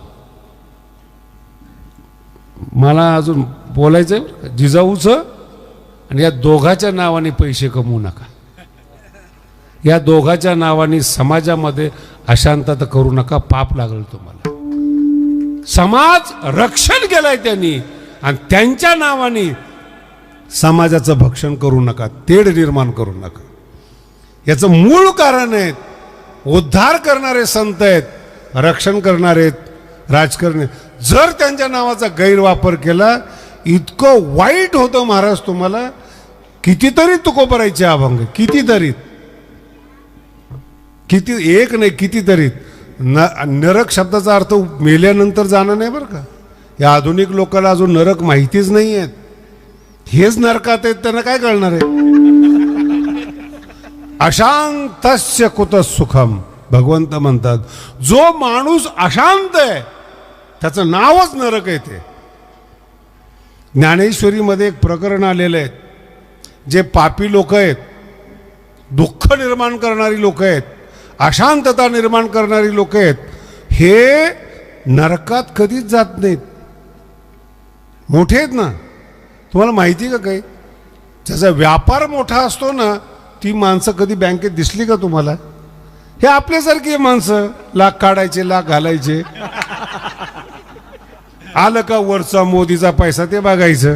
मला अजून बोलायचंय जिजाऊचं. आणि या दोघाच्या नावाने पैसे कमवू नका. या दोघाच्या नावाने समाजामध्ये अशांतता करू नका. पाप लागल तुम्हाला. समाज रक्षण केलंय त्यांनी आणि त्यांच्या नावाने समाजाचं भक्षण करू नका. तेढ निर्माण करू नका. याचं मूळ कारण आहे उद्धार करणारे संत आहेत, रक्षण करणारे आहेत राजकारणी. जर त्यांच्या नावाचा गैरवापर केला इतकं वाईट होतं महाराज तुम्हाला. कितीतरी तुकोबरायचे अभंग, कितीतरी, एक नाही कितीतरी. नरक शब्दाचा अर्थ मेल्यानंतर जाणं नाही बरं का. या आधुनिक लोकांना अजून नरक माहितीच नाही आहेत. हेच नरकात आहेत त्यांना काय कळणार आहे. अशांतस्य कुत सुखम भगवंत म्हणतात. जो माणूस अशांत आहे त्याचं नावच नरक आहे. ते ज्ञानेश्वरीमध्ये एक प्रकरण आलेलं आहे. जे पापी लोक आहेत, दुःख निर्माण करणारी लोक आहेत, अशांतता निर्माण करणारी लोक आहेत, हे नरकात कधीच जात नाहीत. मोठे आहेत ना. तुम्हाला माहिती का काही? ज्याचा व्यापार मोठा असतो ना ती माणसं कधी बँकेत दिसली का तुम्हाला? हे आपल्यासारखी माणसं लाख काढायचे, लाख घालायचे. आलं का वरचा मोदीचा पैसा ते बघायचं.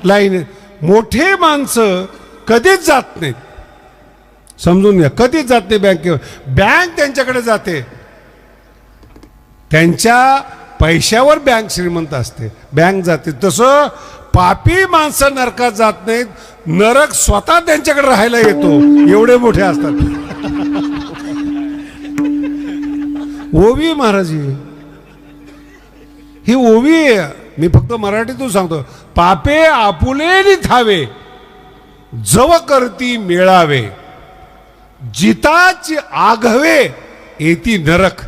लाईन. मोठे माणसं कधीच जात नाहीत. समजून घ्या, कधीच जात नाही बँकेवर. बँक त्यांच्याकडे जाते. त्यांच्या पैशावर बँक श्रीमंत असते, बँक जाते. तसं पापी माणसं नरकात जात नाहीत. नरक स्वतः त्यांच्याकडे राहायला येतो. एवढे मोठे असतात. ओवी महाराज ही ओवी आहे. मी फक्त मराठीतून सांगतो. पापे आपुलेली थावे जव करती मेळावे जिताची आघवे येती नरक.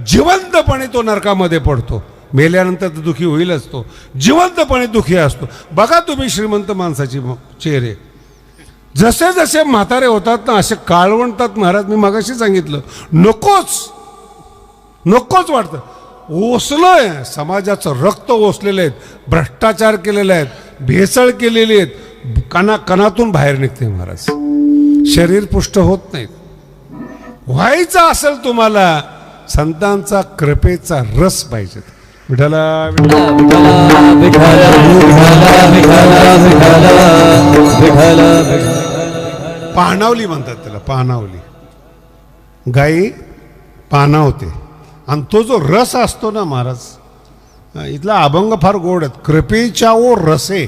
जिवंतपणे तो नरकामध्ये पडतो. मेल्यानंतर तर दुखी होईलच. तो जिवंतपणे दुखी असतो. बघा तुम्ही श्रीमंत माणसाची चेहरे जसे जसे म्हातारे होतात ना असे काळवंटात. महाराज मी मगाशी सांगितलं नकोच नकोच वाटतं. ओसलंय समाजाचं रक्त ओसलेलं आहे. भ्रष्टाचार केलेले आहेत, भेसळ केलेली आहेत. कणातून बाहेर निघते महाराज. शरीर पुष्ट होत नाहीत. व्हायचं असेल तुम्हाला संतांचा कृपेचा रस पाहिजे. विठ्ठला पाहणावली म्हणतात त्याला. पाहणावली. गाई पाहणावते. आणि तो जो रस असतो ना महाराज, इथला अभंग फार गोड आहेत. कृपेच्या ओ रसे.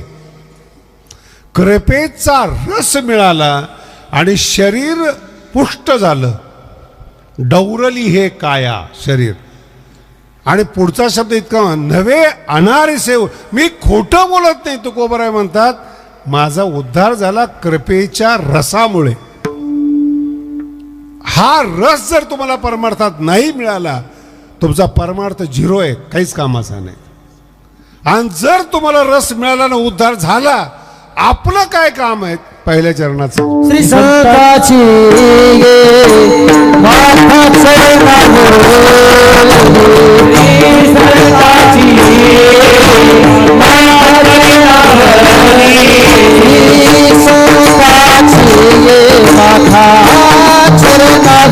कृपेचा रस मिळाला आणि शरीर पुष्ट झालं. डौरली हे काया शरीर. आणि पुढचा शब्द इतका नवे अनारिसे. मी खोटं बोलत नाही. तुकोबराय म्हणतात माझा उद्धार झाला कृपेच्या रसामुळे. हा रस जर तुम्हाला परमार्थात नाही मिळाला तुमचा परमार्थ झिरो आहे, काहीच कामाचा नाही. आणि जर तुम्हाला रस मिळाला ना उद्धार झाला, आपलं काय काम आहे पहिल्या चरणाचं. श्री संताची माथा चरणावर, श्री संताची माथा चरणावर, श्री संताची माथा चरणावर.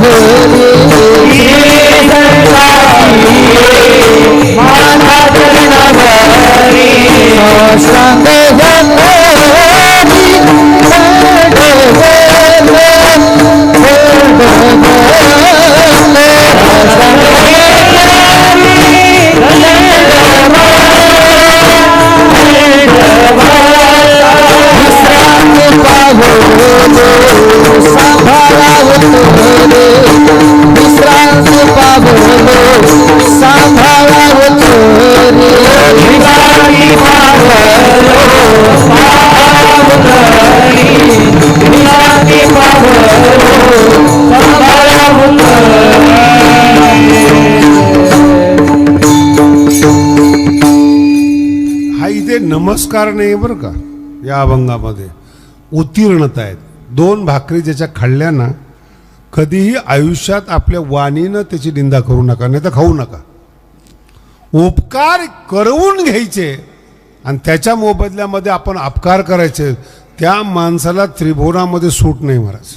माझ्या चरणावरी साष्टांग विश्रांती पावलो सांभाळावं हा इथे नमस्कार नाही बरं का, या अभंगामध्ये उत्तीर्णता आहेत. दोन भाकरी ज्याच्या खाल्ल्या ना, कधीही आयुष्यात आपल्या वाणीनं त्याची निंदा करू नका, नाही तर खाऊ नका. उपकार करवून घ्यायचे आणि त्याच्या मोबदल्यामध्ये आपण अपकार करायचे, त्या माणसाला त्रिभुवनामध्ये सूट नाही महाराज.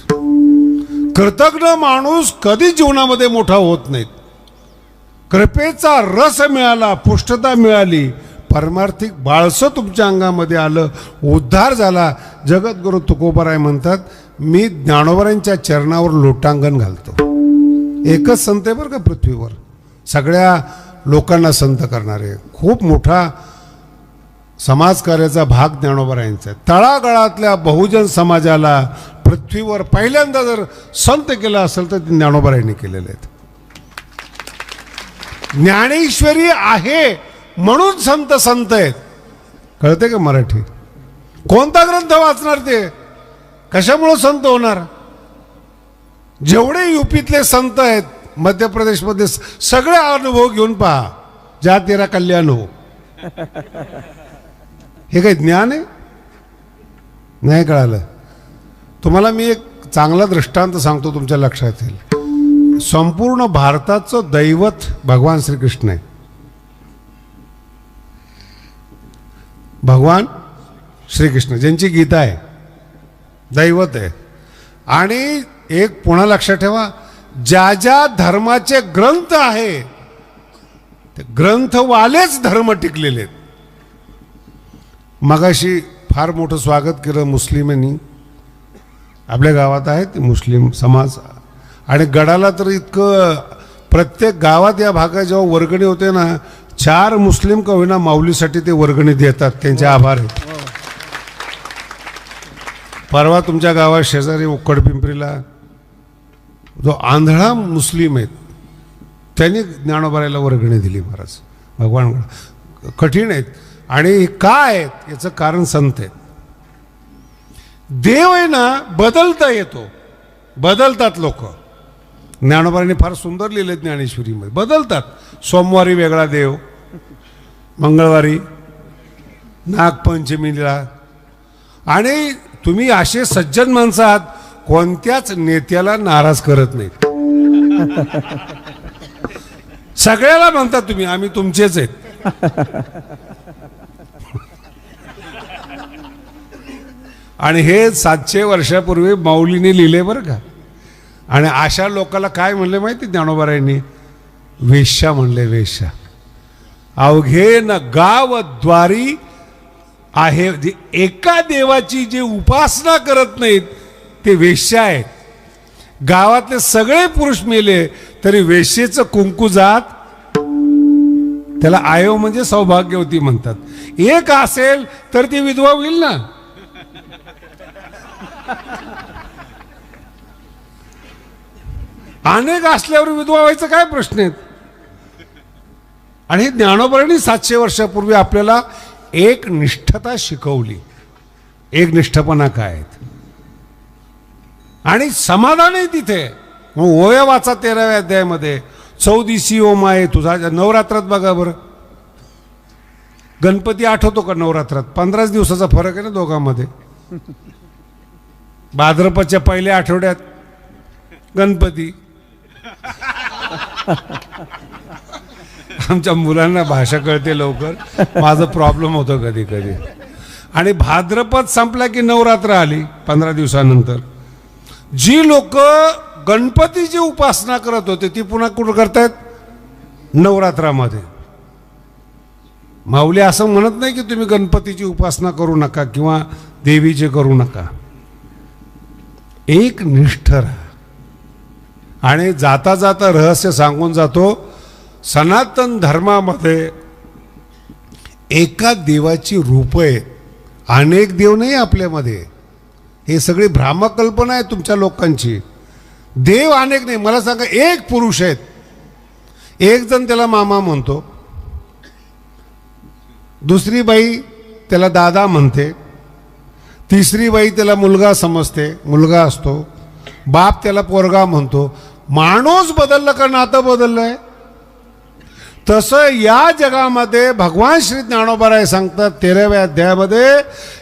कृतज्ञ माणूस कधी जीवनामध्ये मोठा होत नाहीत. कृपेचा रस मिळाला, पुष्टता मिळाली, परमार्थिक बाळसं तुमच्या अंगामध्ये आलं, उद्धार झाला. जगद्गुरु तुकोबाराय म्हणतात, मी ज्ञानोबारांच्या चरणावर लोटांगण घालतो. एकच संत आहे बरं का पृथ्वीवर, सगळ्या लोकांना संत करणारे. खूप मोठा समाजकार्याचा भाग ज्ञानोबारायांचा आहे. तळागाळातल्या बहुजन समाजाला पृथ्वीवर पहिल्यांदा जर संत केलं असेल तर ते ज्ञानोबारायांनी केलेले आहेत. ज्ञानेश्वरी आहे म्हणून संत संत आहेत. कळते का मराठी? कोणता ग्रंथ वाचणार ते? कशामुळे संत होणार? जेवढे युपीतले संत आहेत, मध्य प्रदेशमध्ये, सगळे अनुभव घेऊन पहा. ज्या तेरा कल्याण हो. हे काही ज्ञान आहे? नाही कळालं तुम्हाला? मी एक चांगला दृष्टांत सांगतो, तुमच्या लक्षात येईल. संपूर्ण भारताचं दैवत भगवान श्रीकृष्ण आहे. भगवान श्रीकृष्ण ज्यांची गीता आहे, दैवत आहे. आणि एक पुन्हा लक्षात ठेवा, ज्या ज्या धर्माचे ग्रंथ आहे ते ग्रंथवालेच धर्म टिकलेले आहेत. मगाशी फार मोठं स्वागत केलं मुस्लिमांनी. आपल्या गावात आहेत मुस्लिम समाज, आणि गडाला तर इतकं, प्रत्येक गावात या भागात जेव्हा वर्गणी होते ना, 4 मुस्लिम का होईना माऊलीसाठी ते वर्गणी देतात. त्यांचे आभार आहेत. परवा तुमच्या गावात शेजारी उक्कडपिंपरीला जो आंधळा मुस्लिम आहेत, त्यांनी ज्ञानोबारायला वर्गणी दिली महाराज. भगवान कठीण आहेत. आणि काय आहेत याचं कारण संत आहेत. देव आहे ना, बदलता येतो, बदलतात लोक. ज्ञानोबारांनी फार सुंदर लिहिले ज्ञानेश्वरीमध्ये. बदलतात. सोमवारी वेगळा देव, मंगळवारी, नागपंचमीला. आणि तुम्ही असे सज्जन माणसं आहात, कोणत्याच नेत्याला नाराज करत नाहीत. सगळ्याला म्हणतात तुम्ही आम्ही तुमचेच आहेत. आणि हे 700 वर्षापूर्वी माऊलीने लिहिले बरं का. आणि अशा लोकांना काय म्हणले माहिती ज्ञानोबारायांनी? वेश्या म्हणले. वेश्या. अवघे न गाव द्वारी आहे, जे एका देवाची जे उपासना करत नाहीत ते वेश्या आहेत. गावातले सगळे पुरुष मेले तरी वेश्येचं कुंकू जात, त्याला आयो म्हणजे सौभाग्यवती म्हणतात. एक असेल तर ती विधवा होईल ना. अनेक असल्यावर विधवा व्हायचं काय प्रश्न आहेत? आणि ज्ञानोबांनी 700 वर्षापूर्वी आपल्याला एक निष्ठता शिकवली. एक निष्ठपणा काय आहेत आणि समाधानही तिथे. ओया वाचा 13व्या अध्यायामध्ये, 14 ओम आहे तुझा. नवरात्रात बघा बरं, गणपती आठवतो का नवरात्रात? 15 दिवसाचा फरक आहे ना दोघांमध्ये. भाद्रपदच्या पहिल्या आठवड्यात गणपती. आमच्या मुलांना भाषा कळते लवकर, माझा प्रॉब्लेम होतो कधी कधी. आणि भाद्रपद संपला की नवरात्र आली 15 दिवसानंतर. जी लोक गणपतीची उपासना करत होते ती पुन्हा कुठं करतायत? नवरात्रामध्ये. माऊली असं म्हणत नाही की तुम्ही गणपतीची उपासना करू नका किंवा देवीचे करू नका. एक निष्ठ राहा. आणि जाता जाता रहस्य सांगून जातो, सनातन धर्मामध्ये एका देवाची रूप आहेत, अनेक देव नाही आपल्यामध्ये. हे सगळी भ्रामकल्पना आहे तुमच्या लोकांची. देव अनेक नाही. मला सांगा, एक पुरुष आहेत, एक जण त्याला मामा म्हणतो, दुसरी बाई त्याला दादा म्हणते, तिसरी बाई त्याला मुलगा समजते, मुलगा असतो, बाप त्याला पोरगा म्हणतो. माणूस बदलला का नातं बदललंय? तसं या जगामध्ये भगवान श्री ज्ञानोबा सांगतात 13व्या अध्यायामध्ये,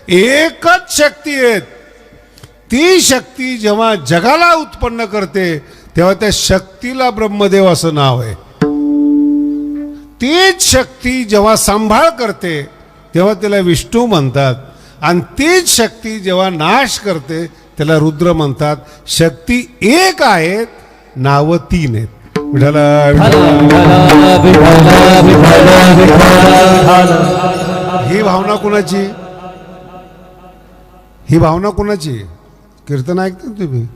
एकच शक्ती आहे. ती शक्ती जेव्हा जगाला उत्पन्न करते तेव्हा त्या शक्तीला ब्रह्मदेव असं नाव आहे. तीच शक्ती जेव्हा सांभाळ करते तेव्हा त्याला विष्णू म्हणतात, आणि तीच शक्ती जेव्हा नाश करते त्याला रुद्र म्हणतात. शक्ती एक आहेत, नावं तीन आहेत. ही भावना कुणाची? ही भावना कुणाची? कीर्तन ऐकता तुम्ही?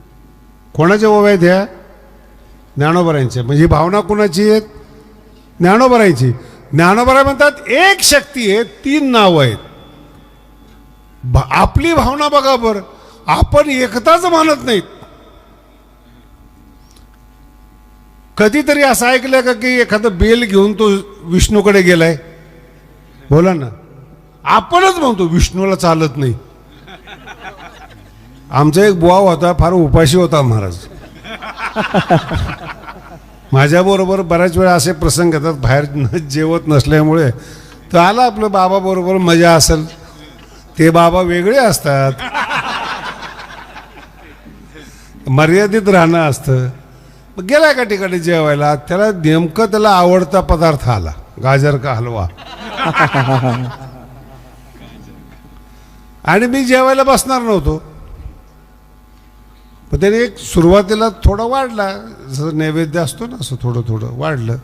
कोणाच्या ओव्या आहेत ह्या? ज्ञानोबरायांच्या. म्हणजे ही भावना कुणाची आहेत? ज्ञानोबरायांची. ज्ञानोबराय म्हणतात एक शक्ती आहे, तीन नाव आहेत. आपली भावना बघा बरं, आपण एकताच मानत नाहीत. कधीतरी असं ऐकलं का की एखादं बेल घेऊन तो विष्णूकडे गेलाय? बोला ना. आपणच म्हणतो विष्णूला चालत नाही. आमचा एक बुवा होता, फार उपाशी होता महाराज. माझ्याबरोबर बऱ्याच वेळा असे प्रसंग येतात, बाहेर जेवत नसल्यामुळे. तर आला आपलं बाबा बरोबर मजा असेल. ते बाबा वेगळे असतात, मर्यादित राहणं असतं. मग गेला एका ठिकाणी जेवायला, त्याला नेमकं त्याला आवडता पदार्थ आला, गाजर का हलवा. आणि मी जेवायला बसणार नव्हतो, पण त्याने एक सुरुवातीला थोडं वाढला, जसं नैवेद्य असतो ना असं थोडं थोडं वाढलं.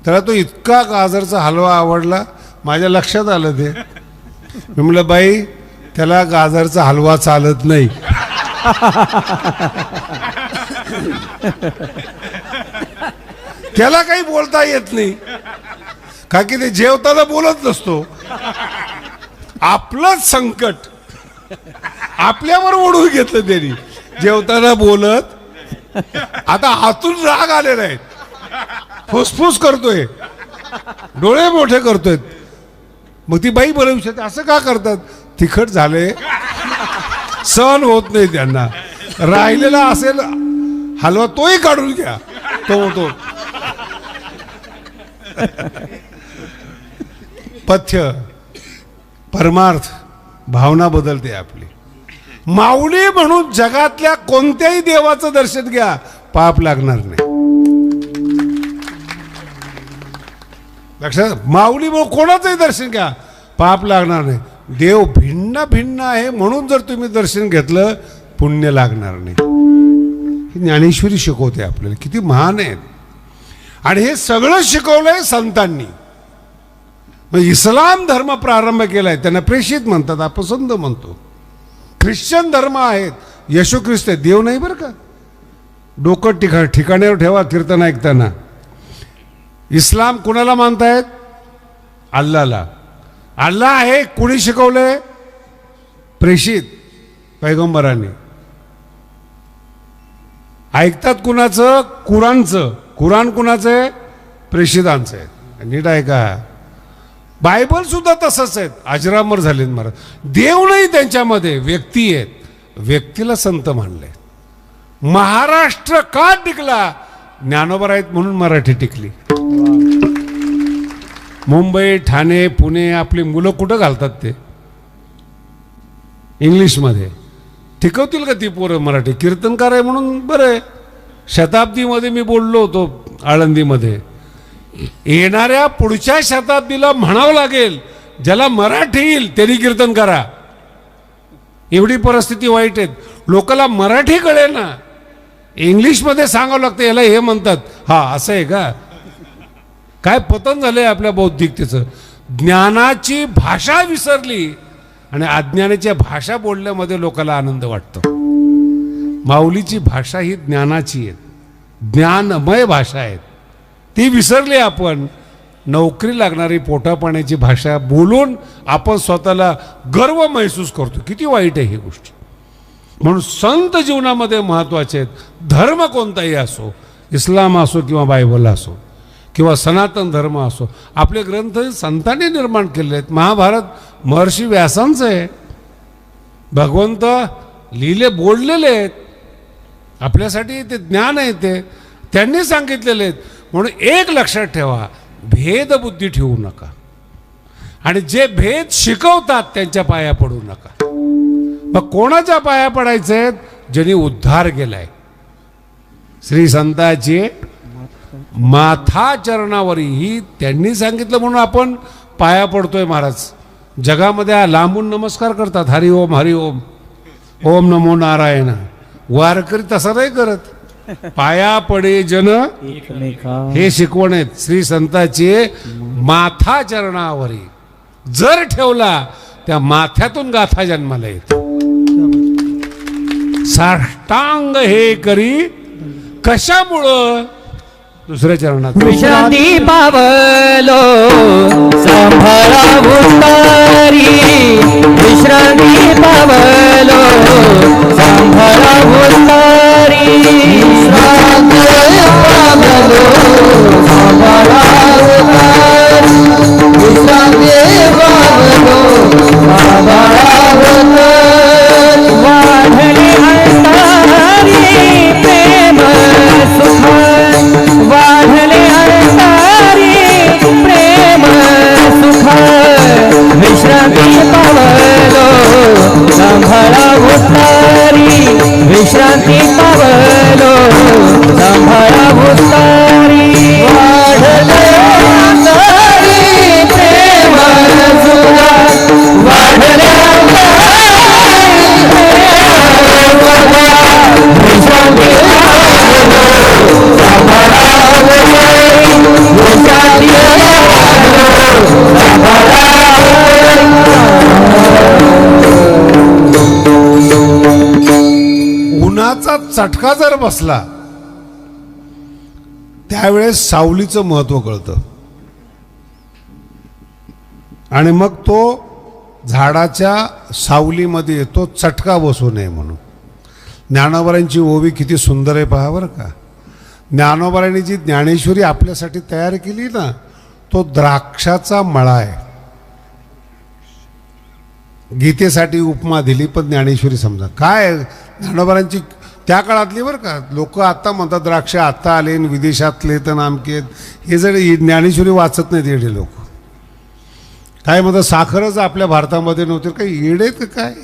त्याला तो इतका गाजरचा हलवा आवडला, माझ्या लक्षात आलं ते. मी म्हटलं बाई, त्याला गाजरचा हलवा चालत नाही. त्याला काही बोलता येत नाही, का की ते जेवताना बोलत नसतो. आपलंच संकट आपल्यावर ओढून घेतलं त्यांनी, जेवताना बोलत. आता हातून राग आलेला आहे, फुसफुस करतोय, डोळे मोठे करतोय. मग ती बाई बरं विचारते, असं का करतात? तिखट झाले, सहन होत नाही त्यांना. राहिलेला असेल हलवा तोही काढून घ्या. तो पथ्य, परमार्थ, भावना बदलते आपली. माऊली म्हणून जगातल्या कोणत्याही देवाचं दर्शन घ्या, पाप लागणार नाही. लक्षात. माऊली म्हणून कोणाचंही दर्शन घ्या, पाप लागणार नाही. देव भिन्न भिन्न आहे म्हणून जर तुम्ही दर्शन घेतलं, पुण्य लागणार नाही. ही ज्ञानेश्वरी शिकवते आपल्याला, किती महान आहेत. आणि हे सगळं शिकवलंय संतांनी. मग इस्लाम धर्म प्रारंभ केलाय, त्यांना प्रेषित म्हणतात, आपण संत म्हणतो. ख्रिश्चन धर्म आहेत, येशू ख्रिस्त आहे, देव नाही बरं का. डोकं ठिकाण्यावर ठेवा कीर्तन ऐकताना. इस्लाम कुणाला मानतायत? अल्लाला. अल्लाह आहे, कुणी शिकवलंय? प्रेषित पैगंबरांनी. ऐकतात कुणाचं? कुराणचं. कुराण कुणाचं आहे? प्रेषितांचं आहे. नीट ऐका. बायबल सुद्धा तसंच आहेत, अजरामर झालेत महाराज. देव नाही त्यांच्यामध्ये, व्यक्ती आहेत. व्यक्तीला संत मानले. महाराष्ट्र का टिकला? ज्ञानोबा आहेत म्हणून मराठी टिकली. मुंबई, ठाणे, पुणे आपली मुलं कुठं घालतात ते? इंग्लिशमध्ये. टिकवतील का ती पोरं मराठी? कीर्तनकार आहे म्हणून बरं आहे. शताब्दीमध्ये मी बोललो होतो आळंदीमध्ये, येणाऱ्या पुढच्या शताब्दीला म्हणावं लागेल, ज्याला मराठी येईल त्यांनी कीर्तन करा. एवढी परिस्थिती वाईट आहे, लोकांना मराठी कळेल ना. इंग्लिशमध्ये सांगावं लागतं, याला हे म्हणतात. हा असं आहे का? काय पतन झालंय आपल्या बौद्धिकतेचं. ज्ञानाची भाषा विसरली आणि अज्ञानाच्या भाषा बोलण्यामध्ये लोकांना आनंद वाटतो. माऊलीची भाषा ही ज्ञानाची आहे, ज्ञानमय भाषा आहे. ती विसरली आपण. नोकरी लागणारी पोटापाण्याची भाषा बोलून आपण स्वतःला गर्व महसूस करतो. किती वाईट आहे ही गोष्ट. म्हणून संत जीवनामध्ये महत्त्वाचे आहेत. धर्म कोणताही असो, इस्लाम असो किंवा बायबल असो किंवा सनातन धर्म असो, आपले ग्रंथ संतांनी निर्माण केले आहेत. महाभारत महर्षी व्यासांचं आहे. भगवंत लिहिले बोललेले आहेत. आपल्यासाठी ते ज्ञान आहे, ते त्यांनी सांगितलेले आहेत. म्हणून एक लक्षात ठेवा, भेदबुद्धी ठेवू नका आणि जे भेद शिकवतात त्यांच्या पाया पडू नका. मग कोणाच्या पाया पडायचे आहेत? ज्यांनी उद्धार केलाय. श्री संताची माथा चरणावरी ही त्यांनी सांगितलं म्हणून आपण पाया पडतोय. महाराज जगामध्ये लांबून नमस्कार करतात, हरि ओम हरि ओम, ओम नमो नारायण. वारकरी तसं नाही करत. पाया पडे जन हे शिकवण आहेत. श्री संताची माथा चरणावरी जर ठेवला, त्या माथ्यातून गाथा जन्माला येते. साष्टांग हे करी कशामुळं? दुसऱ्या चरणात विश्रांती पावलो सांभाळा उतारी, विश्रांती पावलो सांभाळा उतारी, विश्रांती पावलो सांभाळा उतारी, विश्रांती पावलो सांभाळा उतारी. वाढले अंतारी प्रेम सुख, वाढले अंतारी प्रेम सुख, विश्रांती पावलो सांभाळा उतारी, विश्रांती पावलो सांभाळा उतारी. वाढले अंतारी प्रेम सुख, वाढले अंतारी विश्रांती उन्हाचा चटका जर बसला त्यावेळेस सावलीचं महत्त्व कळतं आणि मग तो झाडाच्या सावलीमध्ये येतो, चटका बसू नये म्हणून. ज्ञानोबारांची ओवी किती सुंदर आहे पहा बरं का. ज्ञानोबारांनी जी ज्ञानेश्वरी आपल्यासाठी तयार केली ना, तो द्राक्षाचा मळा आहे. गीतेसाठी उपमा दिली, पण ज्ञानेश्वरी समजा काय ज्ञानोबारांची त्या काळातली बरं का. लोक आता म्हणतात द्राक्ष आता आले विदेशातले तर नामके. हे जर ज्ञानेश्वरी वाचत नाहीत येडे लोक. काय म्हणतात साखरच आपल्या भारतामध्ये नव्हते. काही येडे तर काय,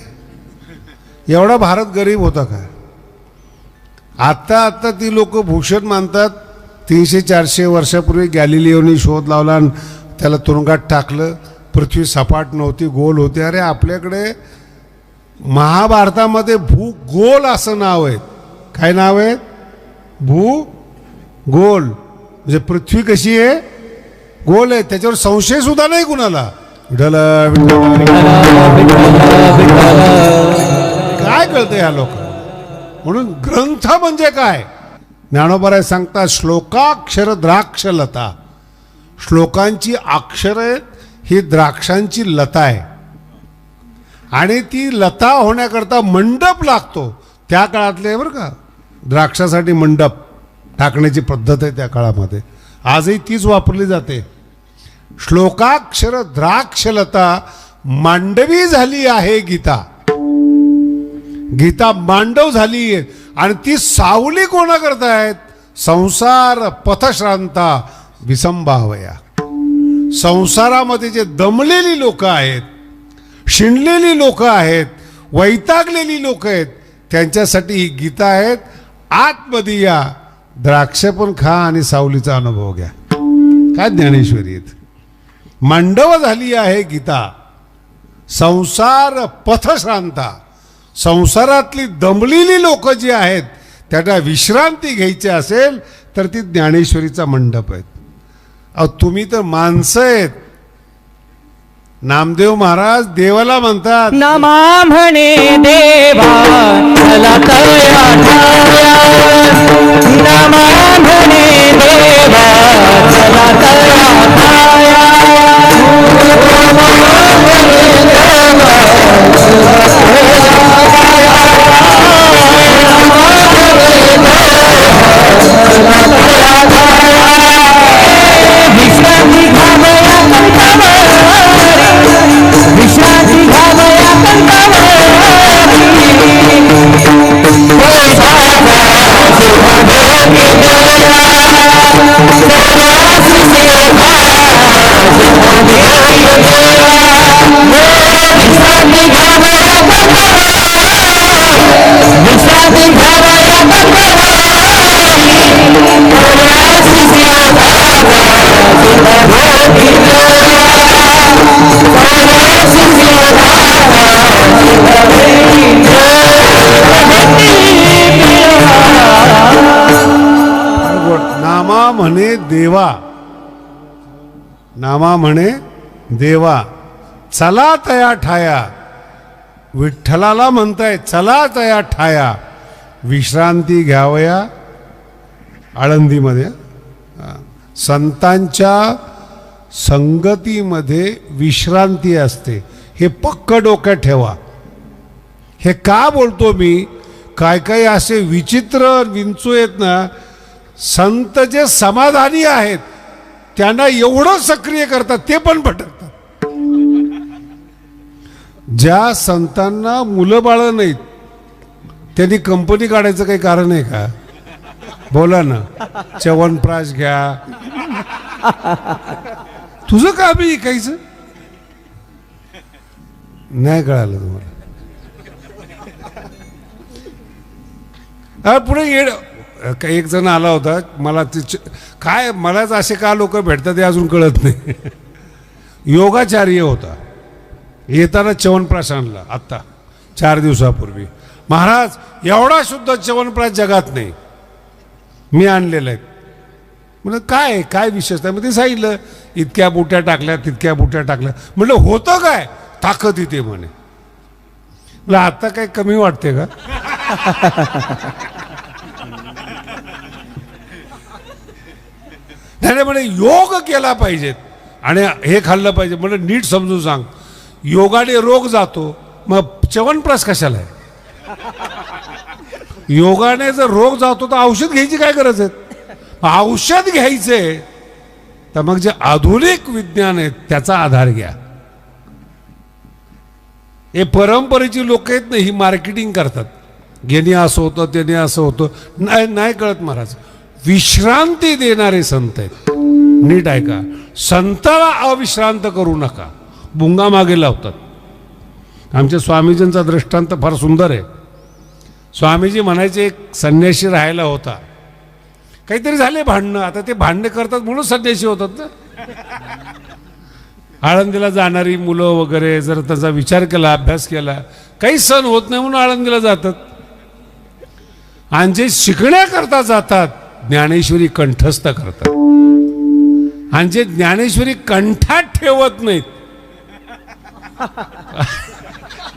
एवढा भारत गरीब होता का? आता ती लोक भूषण मानतात. 300-400 वर्षापूर्वी गॅलिलिओनी शोध लावला आणि त्याला तुरुंगात टाकलं. पृथ्वी सपाट नव्हती, गोल होते. अरे आपल्याकडे महाभारतामध्ये भूगोल असं नाव आहे. काय नाव आहे? भूगोल. म्हणजे पृथ्वी कशी आहे? गोल आहे. त्याच्यावर संशय सुद्धा नाही कुणाला. काय कळतं ह्या लोकांना? म्हणून ग्रंथ म्हणजे काय? ज्ञानोबा सांगतात श्लोकाक्षर द्राक्षलता. श्लोकांची अक्षर ही द्राक्षांची लता आहे आणि ती लता होण्याकरता मंडप लागतो. त्या काळातले बरं का, द्राक्षासाठी मंडप टाकण्याची पद्धत आहे त्या काळामध्ये. आजही तीच वापरली जाते. श्लोकाक्षर द्राक्षलता मांडवी झाली आहे गीता. गीता मांडव झाली आहे आणि ती सावली कोणा करतायत? संसार पथश्रांता विसंभावया. संसारामध्ये जे दमलेली लोक आहेत, शिणलेली लोक आहेत, वैतागलेली लोक आहेत, त्यांच्यासाठी ही गीता आहेत. आतमध्ये या, द्राक्ष पण खा आणि सावलीचा अनुभव घ्या. काय ज्ञानेश्वरी आहेत. मांडव झाली आहे गीता. संसार पथश्रांता. संसारातली दमलेली लोक जी आहेत त्यांना विश्रांती घ्यायची असेल तर ती ज्ञानेश्वरीचा मंडप आहे. अहो तुम्ही तर माणसं आहेत. नामदेव महाराज देवाला म्हणतात, नमा म्हणे देवा चला तया ठाया, नमा म्हणे देवा चला तया ठाया. विश्रांती घ्यावया कंठावर, विश्रांती घ्यावया नामा म्हणे देवा, नामा म्हणे देवा चला तया ठाया. विठ्ठलाला म्हणताय चला तया ठाया, विश्रांती घ्यावया आळंदीमध्ये. संतांच्या संगतीमध्ये विश्रांती असते, हे पक्क डोक्यात ठेवा. हे का बोलतो मी, काय काय असे विचित्र विंचू आहेत ना, संत जे समाधानी आहेत त्यांना एवढं सक्रिय करतात ते पण भटकतात. ज्या संतांना मुलं बाळ नाहीत त्यांनी कंपनी काढायचं काही कारण आहे का? बोला ना. च्यवनप्राश घ्या, तुझं का बी ऐकायचं नाही. कळालं तुम्हाला? पुढे एक जण आला होता, मला काय मलाच असे का लोक भेटतात हे अजून कळत नाही. योगाचार्य होता, येताना च्यवनप्राश आणला आत्ता 4 दिवसापूर्वी. महाराज एवढा शुद्ध च्यवनप्राश जगात नाही, मी आणलेला आहे. म्हणजे काय काय विशेषता? मग ते सांगितलं इतक्या बुट्या टाकल्या तितक्या बुट्या टाकल्या. म्हटलं होतं काय? ताकद येते म्हणे. म्हटलं आता काय कमी वाटते का? त्याने म्हणे योग केला पाहिजेत आणि हे खाल्लं पाहिजे. म्हणजे नीट समजून सांग, योगाने रोग जातो, मग च्यवनप्राश कशाला आहे? योगाने जर रोग जातो तर औषध घ्यायची काय गरज आहे? औषध घ्यायचे तर मग जे आधुनिक विज्ञान आहे त्याचा आधार घ्या. हे परंपरेची लोक आहेत ना, ही मार्केटिंग करतात. गेनी असं होतं त्याने असं होतं, नाही नाही कळत महाराज. विश्रांती देणारे संत आहेत, नीट ऐका. संताला अविश्रांत करू नका, बुंगा मागे लावतात. आमच्या स्वामीजींचा दृष्टांत फार सुंदर आहे. स्वामीजी म्हणायचे एक संन्यासी राहायला होता, काहीतरी झाले भांडणं. आता ते भांडणे करतात म्हणून संन्यासी होतात ना. आळंदीला जाणारी मुलं वगैरे जर त्याचा विचार केला, अभ्यास केला, काही सण होत नाही म्हणून आळंदीला जातात. आणि जे शिकण्याकरता जातात ज्ञानेश्वरी कंठस्थ करतात. आणि जे ज्ञानेश्वरी कंठात ठेवत नाहीत,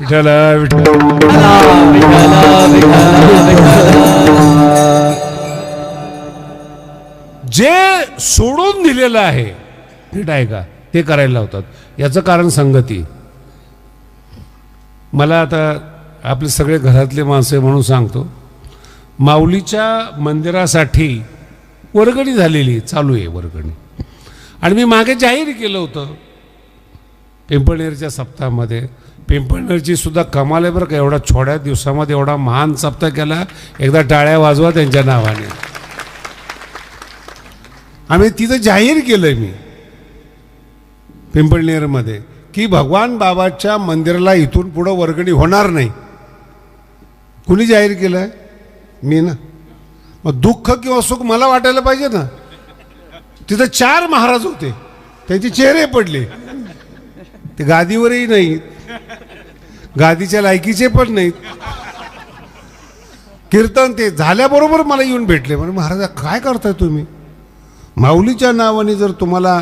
विठ्ठल जे सोडून दिलेलं आहे नीट आहे का, ते करायला लावतात. याचं कारण संगती. मला आता आपले सगळे घरातले माणसं म्हणून सांगतो, माऊलीच्या मंदिरासाठी वर्गणी झालेली चालू आहे वर्गणी. आणि मी मागे जाहीर केलं होतं पिंपळनेरच्या सप्ताहामध्ये. पिंपळनेरची सुद्धा कमाल आहे बरं का, एवढा छोड्या दिवसामध्ये एवढा महान सप्ताह केला. एकदा टाळ्या वाजवा त्यांच्या नावाने. आम्ही तिथं जाहीर केलंय मी पिंपळनेरमध्ये की भगवान बाबाच्या मंदिराला इथून पुढं वर्गणी होणार नाही. कुणी जाहीर केलंय? मी ना. मग दुःख किंवा सुख मला वाटायला पाहिजे ना. तिथं 4 महाराज होते, त्यांचे चेहरे पडले. ते गादीवरही नाहीत, गादीच्या लायकीचे पण नाहीत. कीर्तन ते झाल्याबरोबर मला येऊन भेटले. म्हणजे महाराज काय करताय तुम्ही? माऊलीच्या नावाने जर तुम्हाला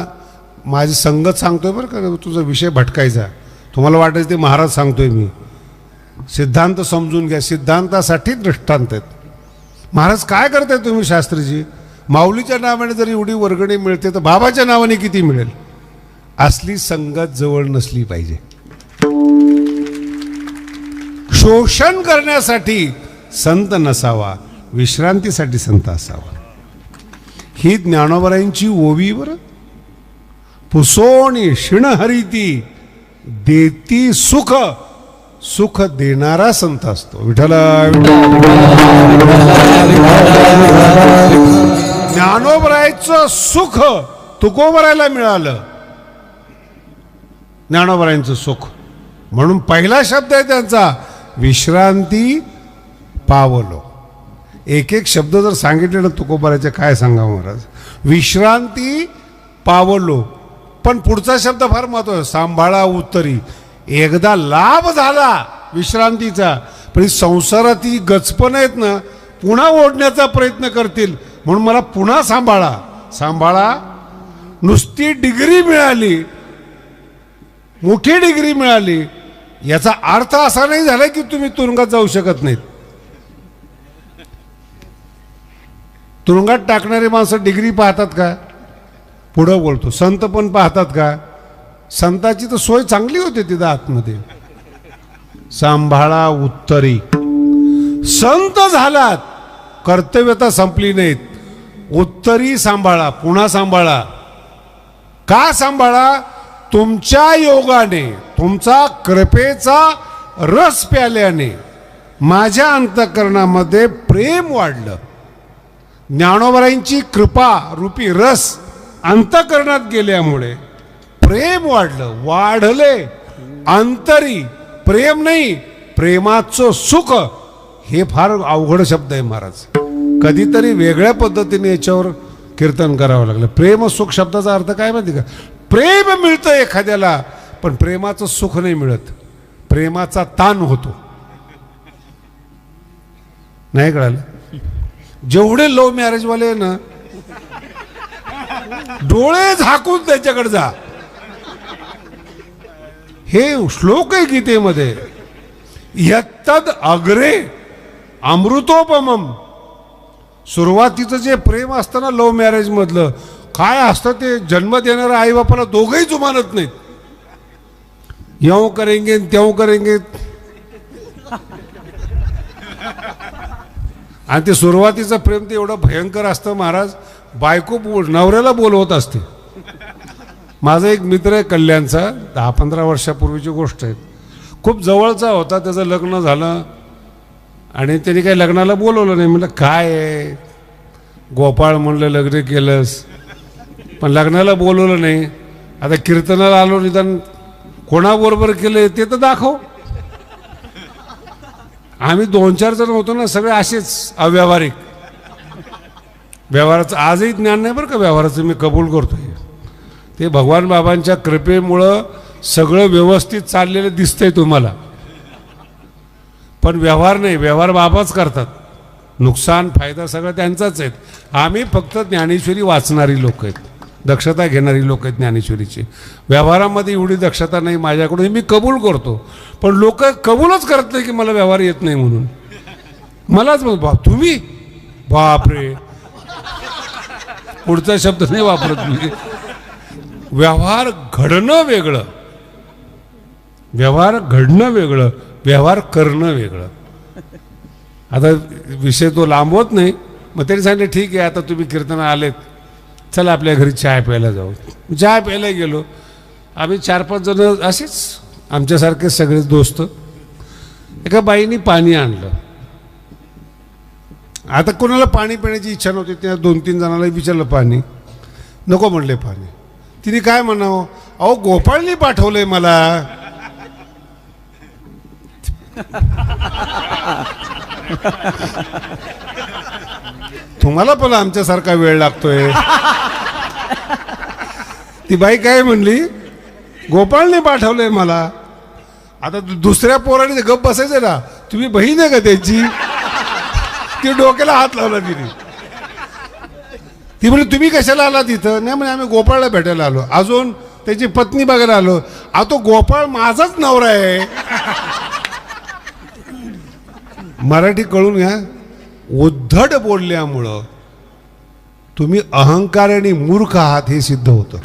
माझी संगत सांगतोय बरं का, तुझा विषय भटकायचा, तुम्हाला वाटायचं ते महाराज सांगतोय मी. सिद्धांत समजून घ्या, सिद्धांतासाठी दृष्टांत आहेत. महाराज काय करताय तुम्ही शास्त्रीजी? माऊलीच्या नावाने जर एवढी वर्गणी मिळते तर बाबाच्या नावाने किती मिळेल? असली संगत जवळ नसली पाहिजे. शोषण करण्यासाठी संत नसावा, विश्रांतीसाठी संत असावा. ही ज्ञानोबरायांची ओवी बरं. पुसोणी शिण हरिती देती सुख, सुख देणारा संत असतो. विठ्ठला ज्ञानोबरायचं सुख तुकोबरायला मिळालं. ज्ञानोबरायांचं सुख म्हणून पहिला शब्द आहे त्यांचा विश्रांती पावलो. एक एक शब्द जर सांगितले ना तुकोबरायचे काय सांगा महाराज. विश्रांती पावलो, पण पुढचा शब्द फार महत्त्वाचा, सांभाळा उत्तरी. एकदा लाभ झाला विश्रांतीचा, पण संसारात ही गचपण आहेत ना, पुन्हा ओढण्याचा प्रयत्न करतील. म्हणून मला पुन्हा सांभाळा. सांभाळा. नुसती डिग्री मिळाली, मोठी डिग्री मिळाली, याचा अर्थ असा नाही झाला की तुम्ही तुरुंगात जाऊ शकत नाहीत. तुरुंगात टाकणारे माणसं डिग्री पाहतात का? पुढं बोलतो संत पण पाहतात का? संताची तर सोय चांगली होती तिथं आतमध्ये. सांभाळा उत्तरी. संत झालात, कर्तव्यता संपली नाहीत. उत्तरी सांभाळा, पुन्हा सांभाळा. का सांभाळा? तुमच्या योगाने, तुमचा कृपेचा रस प्याल्याने माझ्या अंतःकरणामध्ये प्रेम वाढलं. ज्ञानोबरायांची कृपा रूपी रस अंतःकरणात गेल्यामुळे प्रेम वाढलं. वाढले अंतरी प्रेम नाही, प्रेमाचं सुख. हे फार अवघड शब्द आहे महाराज. कधीतरी वेगळ्या पद्धतीने याच्यावर कीर्तन करावं लागलं. प्रेम सुख शब्दाचा अर्थ काय माहिती का? प्रेम मिळतं एखाद्याला, पण प्रेमाचं सुख नाही मिळत. प्रेमाचा ताण होतो. नाही कळालं? जेवढे लव्ह मॅरेजवाले आहे ना, डोळे झाकून त्याच्याकडे जा. हे श्लोक आहे गीतेमध्ये. यत्तद अग्रे अमृतोपमम. सुरुवातीचं जे प्रेम असतं ना लव्ह मॅरेज मधलं, काय असतं ते, जन्म देणाऱ्या आई बापाला दोघंही जुमानत नाहीत. येऊ करेंगे तेऊ करेंगे. आणि ते सुरुवातीचं प्रेम ते एवढं भयंकर असतं महाराज. बायको नवऱ्याला बोलवत असते. माझा एक मित्र आहे कल्याणचा, 10-15 वर्षापूर्वीची गोष्ट आहे. खूप जवळचा होता, त्याचं लग्न झालं आणि त्यांनी काही लग्नाला बोलवलं नाही. म्हणलं काय आहे गोपाळ, म्हणलं लग्न केलंस पण लग्नाला बोलवलं नाही. आता कीर्तनाला आलो, निदान कोणाबरोबर केलं ते तर दाखव. आम्ही 2-4 जण होतो ना, सगळे असेच अव्यावहारिक. व्यवहाराचं आजही ज्ञान नाही बरं का व्यवहाराचं, मी कबूल करतोय. ते भगवान बाबांच्या कृपेमुळं सगळं व्यवस्थित चाललेलं दिसतंय तुम्हाला, पण व्यवहार नाही. व्यवहार बाबाच करतात. नुकसान फायदा सगळं त्यांचाच आहेत. आम्ही फक्त ज्ञानेश्वरी वाचणारी लोक आहेत, दक्षता घेणारी लोक आहेत ज्ञानेश्वरीची. व्यवहारामध्ये एवढी दक्षता नाही माझ्याकडून, मी कबूल करतो. पण लोक कबूलच करत नाही की मला व्यवहार येत नाही म्हणून. मलाच मग बाप तुम्ही, बापरे, पुढचा शब्द नाही वापरत मी. व्यवहार घडणं वेगळं, व्यवहार घडणं वेगळं, व्यवहार करणं वेगळं. आता विषय तो लांबवत नाही. मग तरी सांगितलं ठीक आहे, आता तुम्ही कीर्तना आलेत, चला आपल्या घरी चहा प्यायला जाऊ. चहा प्यायला गेलो आम्ही 4-5 जण असेच आमच्यासारखे सगळे दोस्त. एका बाईने पाणी आणलं. आता कोणाला पाणी पिण्याची इच्छा नव्हती, त्या 2-3 जणांना विचारलं पाणी, नको म्हणले पाणी. तिने काय म्हणावं, अहो गोपाळनी पाठवलंय मला. तुम्हाला पण आमच्यासारखा वेळ लागतोय. ती बाई काय म्हणली, गोपाळने पाठवलंय मला. आता दुसऱ्या पोराने गप बसायचं ना, तुम्ही बहीण आहे का त्याची? ती डोक्याला हात लावला तिने. ती म्हणे तुम्ही कशाला आला तिथं? नाही म्हणे आम्ही गोपाळला भेटायला आलो. अजून त्याची पत्नी बघायला आलो. तो गोपाळ माझाच नवरा आहे. मराठी कळून घ्या. उद्धट बोलल्यामुळं तुम्ही अहंकारी आणि मूर्ख आहात हे सिद्ध होतं.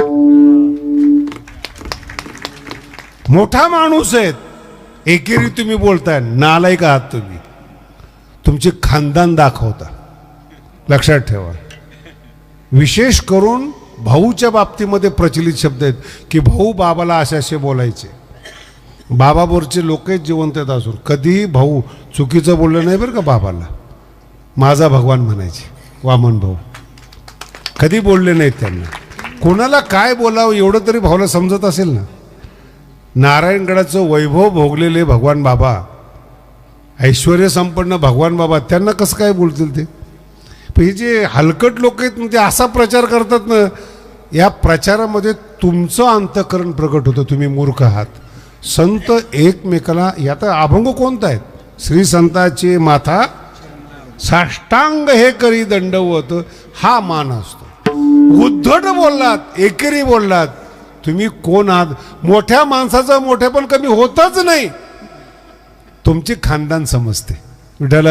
मोठा माणूस आहेत, एकेरी तुम्ही बोलताय, नालायक आहात तुम्ही. तुमचे खानदान दाखवता. लक्षात ठेवा. विशेष करून भाऊच्या बाबतीमध्ये प्रचलित शब्द आहेत की भाऊ बाबाला असे असे बोलायचे. बाबाबरोबरचे लोक जिवंत आहेत असून कधीही भाऊ चुकीचं बोललं नाही बरं का. बाबाला माझा भगवान म्हणायचे. वामन भाऊ कधी बोलले नाहीत त्यांना. कोणाला काय बोलावं एवढं तरी भाऊला समजत असेल ना. नारायणगडाचं वैभव भोगलेले भगवान बाबा, ऐश्वर संपन्न भगवान बाबा, त्यांना कसं काय बोलतील ते? पण हे जे हलकट लोक आहेत म्हणजे असा प्रचार करतात ना, या प्रचारामध्ये तुमचं अंतःकरण प्रकट होतं. तुम्ही मूर्ख आहात. संत एकमेकाला, यात अभंग कोणता आहेत? श्री संताचे माथा साष्टांग हे करी दंडवत, हा मान असतो. उद्धट बोललात, एकेरी बोललात, तुम्ही कोण आहात? मोठ्या माणसाचं मोठेपण कमी होतच नाही. तुमची खानदान समजते. विठ्ठल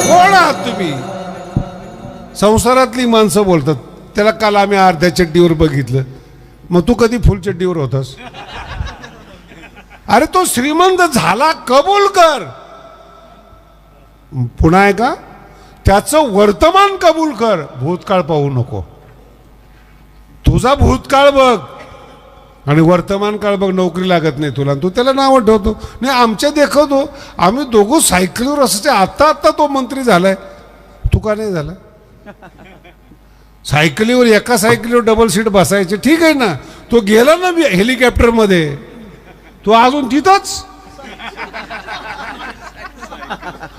कोण आहात तुम्ही? संसारातली माणसं बोलतात. त्याला काल आम्ही अर्ध्या चड्डीवर बघितलं. मग तू कधी फुल चड्डीवर होतास? अरे तो श्रीमंत झाला, कबूल कर. पुन्हा आहे का? त्याचं वर्तमान कबूल कर, भूतकाळ पाहू नको. तुझा भूतकाळ बघ आणि वर्तमान काळ बघ. नोकरी लागत नाही तुला, तू त्याला नाव ठेवतो. नाही आमच्या देखवतो, आम्ही दोघं सायकलीवर असायचे. आत्ता तो मंत्री झालाय, तू का नाही झाला? सायकलीवर, एका सायकलीवर डबल सीट बसायचे, ठीक आहे ना. तो गेला ना हेलिकॉप्टर मध्ये, तो अजून तिथंच.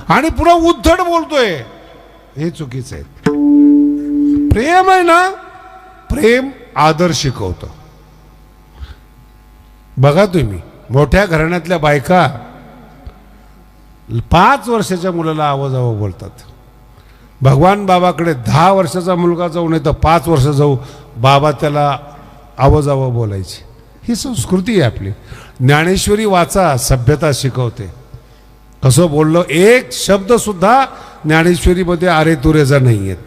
आणि पुन्हा उद्धट बोलतोय. हे चुकीचं आहे. प्रेम आहे ना, प्रेम आदर शिकवतं. बघा तुम्ही, मोठ्या घराण्यातल्या बायका 5 वर्षाच्या मुलाला आवाजावं बोलतात. भगवान बाबाकडे 10 वर्षाचा मुलगा जाऊ नाही तर 5 वर्ष जाऊ, बाबा त्याला आवाजावं बोलायची. ही संस्कृती आहे आपली. ज्ञानेश्वरी वाचा, सभ्यता शिकवते. कसं बोललं, एक शब्द सुद्धा ज्ञानेश्वरीमध्ये अरे तुरेजा नाही आहेत.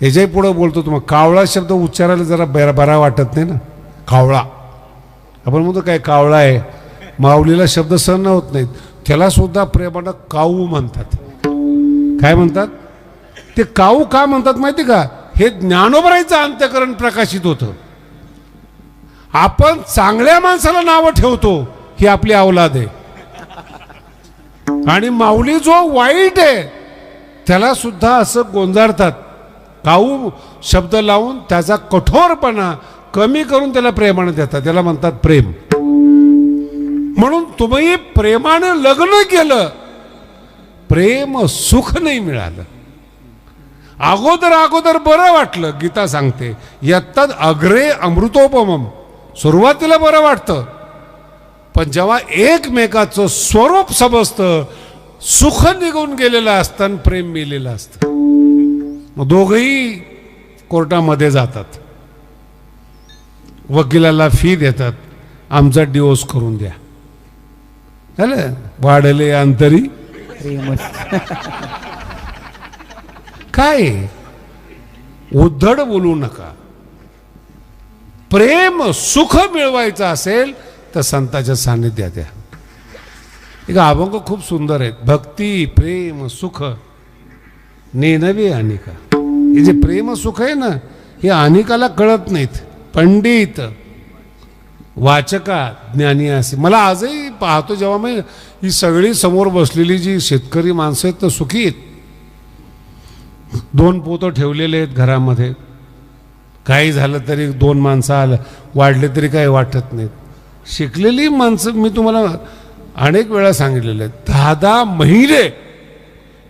याच्याही पुढं बोलतो तुम्हाला, कावळा शब्द उच्चारायला जरा बरा वाटत नाही ना. कावळा, आपण म्हणतो काय कावळा आहे, माऊलीला शब्द सहन होत नाहीत. त्याला सुद्धा प्रेमानं काऊ म्हणतात. काय म्हणतात ते? काऊ का म्हणतात माहिती का? हे ज्ञानोबराईचं अंतःकरण प्रकाशित होतं. आपण चांगल्या माणसाला नावं ठेवतो, ही आपली अवलाद आहे. आणि माऊली जो वाईट आहे त्याला सुद्धा असं गोंजारतात. काऊ शब्द लावून त्याचा कठोरपणा कमी करून त्याला प्रेमाने देतात. त्याला म्हणतात प्रेम. म्हणून तुम्ही प्रेमाने लग्न केलं, प्रेम सुख नाही मिळालं. अगोदर बरं वाटलं. गीता सांगते यत्तद अग्रे अमृतोपमम. सुरुवातीला बरं वाटतं, पण जेव्हा एकमेकाचं स्वरूप समजतं, सुख निघून गेलेलं असतं आणि प्रेम मिळलेलं असतं, मग दोघंही कोर्टामध्ये जातात. वकिलाला फी देतात, आमचा डिवोर्स करून द्या. झालं, वाढले अंतरी काय. उद्धट बोलू नका. प्रेम सुख मिळवायचं असेल तर संतांच्या सान्निध्यात या. एक अभंग खूप सुंदर आहेत. भक्ती प्रेम सुख नेनवे अनिका. हे जे प्रेम सुख आहे ना, हे अनिकाला कळत नाहीत. पंडित वाचका ज्ञानी असे. मला आजही पाहतो जेव्हा मी ही सगळी समोर बसलेली जी शेतकरी माणसं आहेत तर सुखी आहेत. 2 पोतं ठेवलेले आहेत घरामध्ये. काही झालं तरी 2 माणसं आलं वाढले तरी काही वाटत नाहीत. शिकलेली माणसं मी तुम्हाला अनेक वेळा सांगितलेलं आहे. 10 महिने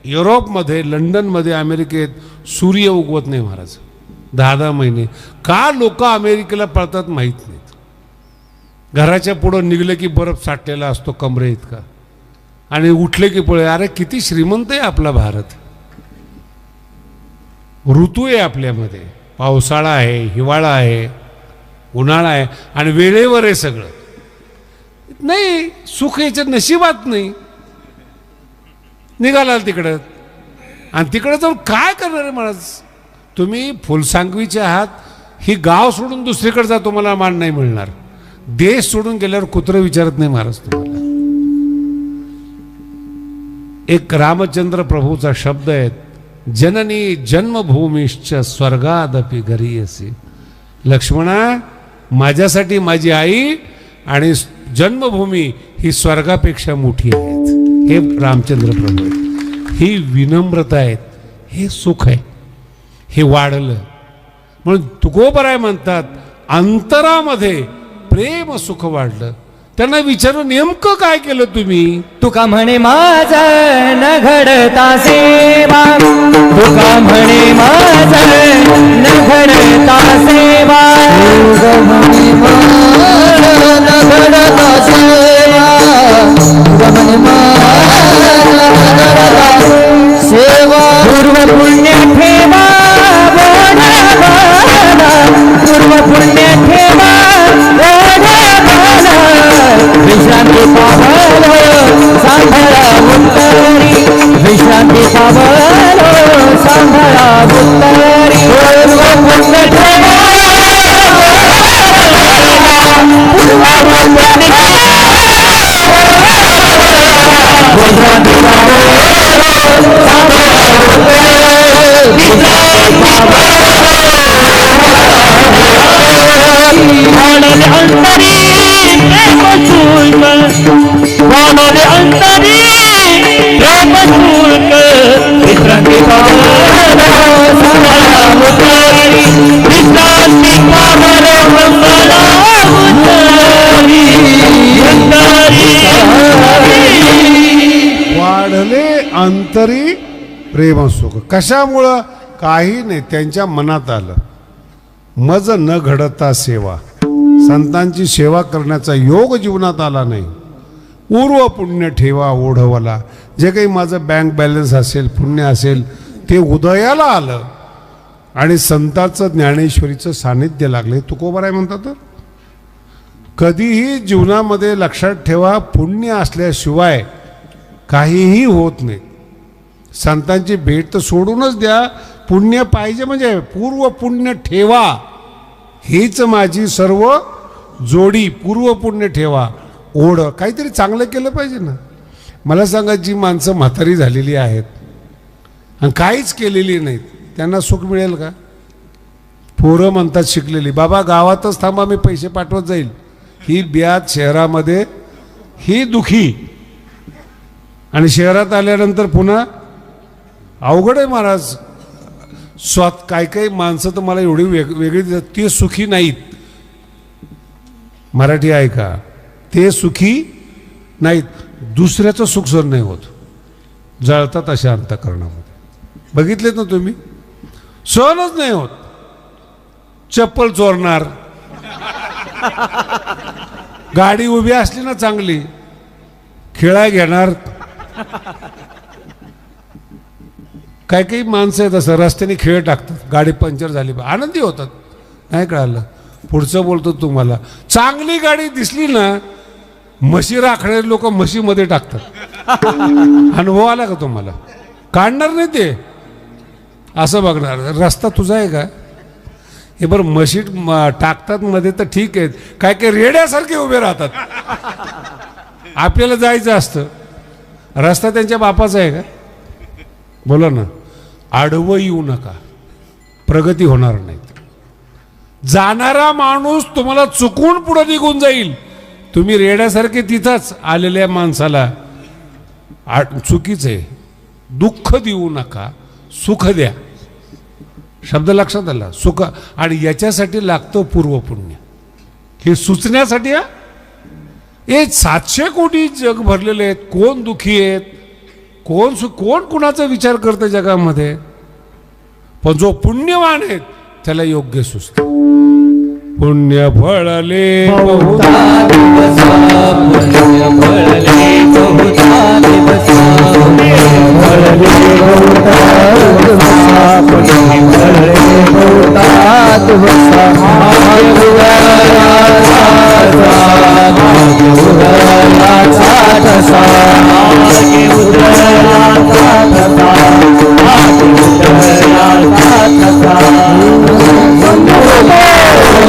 युरोपमध्ये, लंडनमध्ये, अमेरिकेत सूर्य उगवत नाही महाराज. 10 महिने. का लोक अमेरिकेला पळतात माहीत नाहीत. घराच्या पुढं निघलं की बर्फ साठलेला असतो कमरे इतका, आणि उठले की पळे. अरे किती श्रीमंत आहे आपला भारत. ऋतू आहे आपल्यामध्ये, पावसाळा आहे, हिवाळा आहे, उन्हाळा आहे, आणि वेळेवर आहे सगळं. नाही, सुख याच्या नशिबात नाही. निघाला तिकडं, आणि तिकडं जाऊन काय करणार आहे महाराज. तुम्ही फुलसांगवीचे आहात, ही गाव सोडून दुसरीकडे जा, तुम्हाला मान नाही मिळणार. देश सोडून गेल्यावर कुत्रं विचारत नाही महाराज तुम्हाला. एक रामचंद्र प्रभूचा शब्द आहे, जननी जन्मभूमीश्च स्वर्गादपि गरीयसी. लक्ष्मणा, माझ्यासाठी माझी आई आणि जन्मभूमी ही स्वर्गापेक्षा मोठी आहेत. हे रामचंद्र प्रभू आहेत. ही विनम्रता आहेत, हे सुख आहे, हे वाढलं. म्हणून तुकोबराय म्हणतात, अंतरामध्ये प्रेम सुख वाढलं. त्यांना विचारून नेमकं काय केलं तुम्ही. तुका म्हणे माझं न घडता सेवा, तुका म्हणे माझं न घडता सेवा, तुका म्हणे माझं न घडता सेवा, तुका म्हणे माझं न घडता सेवा. पूर्व पुण्य ठेवा पूर्व पुण्य ठेवा विश्रांती पावलो सांभाळा उत्तरी, विश्रांती पावलो सांभाळा उत्तरी. पूर्व पुण्य ठेवा विश्रांती वाढले अंतरी प्रेम सुख. कशामुळं. काही नाही, त्यांच्या मनात आलं. मज न घडता सेवा, संतांची सेवा करण्याचा योग जीवनात आला नाही. पूर्व पुण्य ठेवा ओढवला. जे काही माझं बँक बॅलन्स असेल, पुण्य असेल, ते उदयाला आलं आणि संतांचं ज्ञानेश्वरीचं सानिध्य लागले. तुकोबाराय म्हणतात, तर कधीही जीवनामध्ये लक्षात ठेवा, पुण्य असल्याशिवाय काहीही होत नाही. संतांची भेट तर सोडूनच द्या, पुण्य पाहिजे. म्हणजे पूर्व पुण्य ठेवा, हीच माझी सर्व जोडी. पूर्व पुण्य ठेवा, ओढ. काहीतरी चांगलं केलं पाहिजे ना. मला सांगा, जी माणसं म्हातारी झालेली आहेत आणि काहीच केलेली नाहीत, त्यांना सुख मिळेल का. पोरं म्हणतात शिकलेली, बाबा गावातच थांबा, मी पैसे पाठवत जाईल. ही ब्यात शहरामध्ये, ही दुखी, आणि शहरात आल्यानंतर पुन्हा अवघड आहे महाराज. काही काही माणसं तर मला एवढी वेगळी दिसतात, ते सुखी नाहीत. मराठी आहे का. ते सुखी नाहीत. दुसऱ्याचं सुख सहन नाही होत, जळतात अशा अंतःकरणामध्ये. बघितलेत ना तुम्ही, सहनच नाही होत. चप्पल चोरणार, गाडी उभी असली ना चांगली, खेळाय घेणार. काही काही माणसं आहेत असं, रस्त्याने खेळ टाकतात, गाडी पंक्चर झाली, आनंदी होतात. नाही कळालं. पुढचं बोलतो तुम्हाला, चांगली गाडी दिसली ना, म्हशी राखणारे लोक म्हशीमध्ये टाकतात. अनुभव आला का तुम्हाला. काढणार नाही ते, असं बघणार, रस्ता तुझा आहे का. हे बरं, म्हशी टाकतात मध्ये तर ठीक आहेत, काय काय रेड्यासारखे उभे राहतात. आपल्याला जायचं असतं, रस्ता त्यांच्या बापाचा आहे का. बोला ना. आडवं येऊ नका, प्रगती होणार नाही. जाणारा माणूस तुम्हाला चुकून पुढे निघून जाईल. तुम्ही रेड्यासारखे तिथंच आलेल्या माणसाला चुकीच आहे. दुःख देऊ नका, सुख द्या. शब्द लक्षात आला. सुख. आणि याच्यासाठी लागतं पूर्वपुण्य. हे सुचण्यासाठी. हे 700 कोटी जग भरलेले आहेत. कोण दुखी आहेत, कोण कुणाचा विचार करतं जगामध्ये. पण जो पुण्यवान आहे त्याला योग्य सुचतं. पुण्य फळले बहुता दिवसा पुण्य फळले बहुता दिवसा फळले बहुता दिवसा पुण्य फळले बहुता दिवसा भाग्य उदयाचा भाग्य उदयाचा ठसा भाग्य उदयाचा ठसा भाग्य उदयाचा ठसा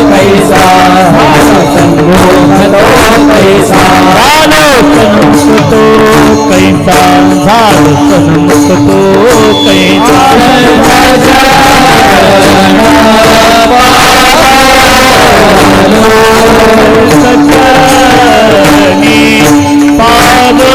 कैसा संगोधतो कैसा संगतो कैसा झालो संगतो कैसा सचनी पावलो चरणी पावलो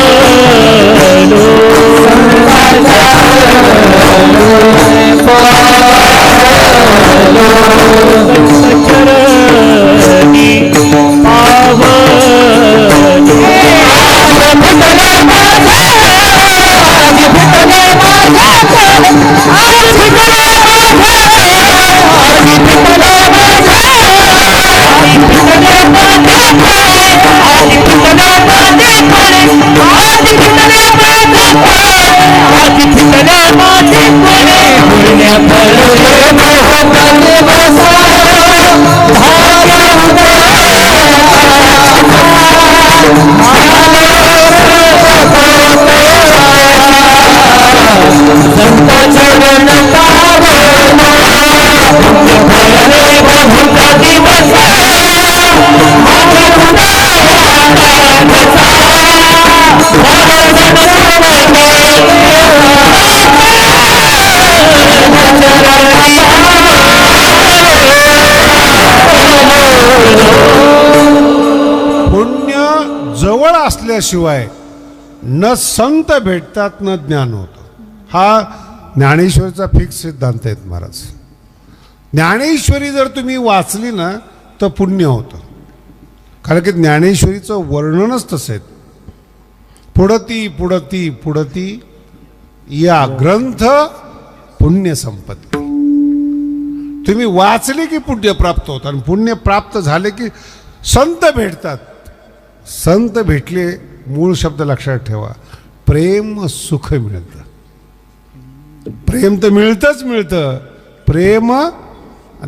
जवळ असल्याशिवाय न संत भेटतात न ज्ञान होतं. हा ज्ञानेश्वरीचा फिक्स सिद्धांत आहेत महाराज. ज्ञानेश्वरी जर तुम्ही वाचली ना तर पुण्य होतं, कारण की ज्ञानेश्वरीचं वर्णनच तसं आहे. पुढती पुढती पुढती या ग्रंथ पुण्य संपत्ती. तुम्ही वाचले की पुण्य प्राप्त होतं आणि पुण्य प्राप्त झाले की संत भेटतात. संत भेटले, मूळ शब्द लक्षात ठेवा, प्रेम सुख मिळतं. प्रेम तर मिळतं. प्रेम,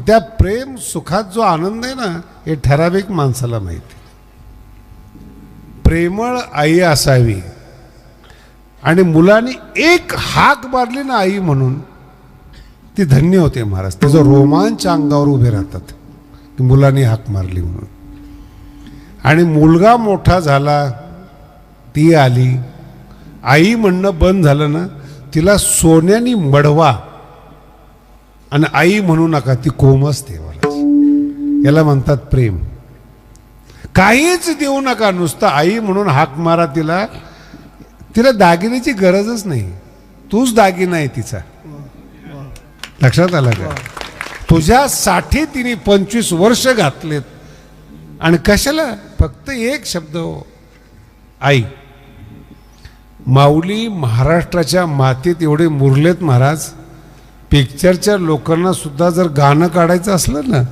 त्या प्रेम सुखात जो आनंद आहे ना, हे ठराविक माणसाला माहिती. प्रेमळ आई असावी आणि मुलांनी एक हाक मारली ना आई म्हणून, ती धन्य होते महाराज. त्याचं रोमांच अंगावर उभे राहतात की मुलांनी हाक मारली म्हणून. आणि मुलगा मोठा झाला, ती आली, आई म्हणणं बंद झालं ना, तिला सोन्यानी मडवा आणि आई म्हणू नका, ती कोमसते महाराज. याला म्हणतात प्रेम. काहीच देऊ नका, नुसतं आई म्हणून हाक मारा तिला. तिला दागिन्याची गरजच नाही, तूच दागिना आहे तिचा. लक्षात आलं का? तुझ्यासाठी तिने 25 वर्ष घातलेत. आणि कशाला? फक्त एक शब्द, हो, आई. माऊली महाराष्ट्राच्या मातीत एवढे मुरलेत महाराज. पिक्चरच्या लोकांना सुद्धा जर गाणं काढायचं असलं ना,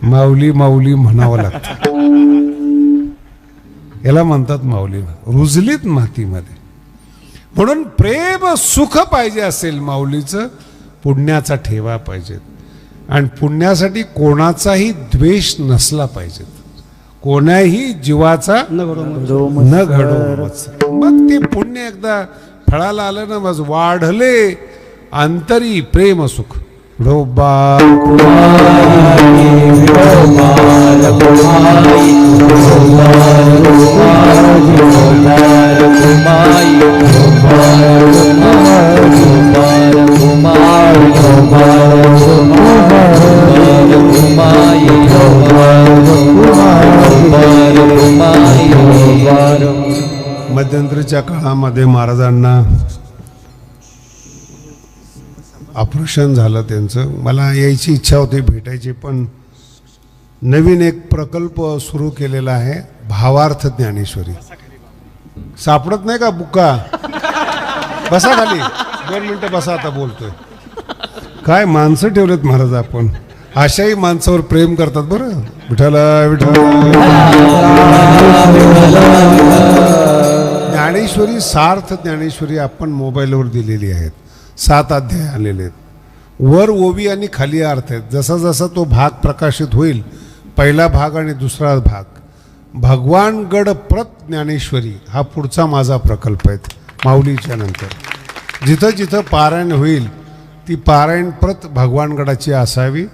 माऊली माऊली म्हणावं लागतं. याला म्हणतात माऊली. रुजलीत मातीमध्ये. म्हणून प्रेम सुख पाहिजे असेल माऊलीचं, पुण्याचा ठेवा पाहिजे. आणि पुण्यासाठी कोणाचाही द्वेष नसला पाहिजे. कोणाही जीवाचा न घडो. मग ते पुण्य एकदा फळाला आलं ना, मग वाढले अंतरी प्रेम सुख. मध्यंतरीच्या काळामध्ये महाराजांना ऑपरेशन झालं त्यांचं. मला यायची इच्छा होती, भेटायची, पण नवीन एक प्रकल्प सुरू केलेला आहे, भावार्थ ज्ञानेश्वरी. सापडत नाही का बुक्का? बसा खाली, 2 मिनिटं बसा, आता बोलतोय. काय माणसं ठेवलेत महाराज आपण. अशाही माणसावर प्रेम करतात बरं. विठ्ठल विठ्ठल. ज्ञानेश्वरी सार्थ ज्ञानेश्वरी आपण मोबाईलवर दिलेली आहेत. 7 अध्याय आलेले आहेत. वर ओवी आणि खाली अर्थ आहेत. जसा जसा तो भाग प्रकाशित होईल, पहिला भाग आणि दुसरा भाग, भगवानगड प्रत ज्ञानेश्वरी हा पुढचा माझा प्रकल्प आहे. माऊलीच्या नंतर जिथं जिथं पारायण होईल ती पारायण प्रत भगवानगडाची असावी.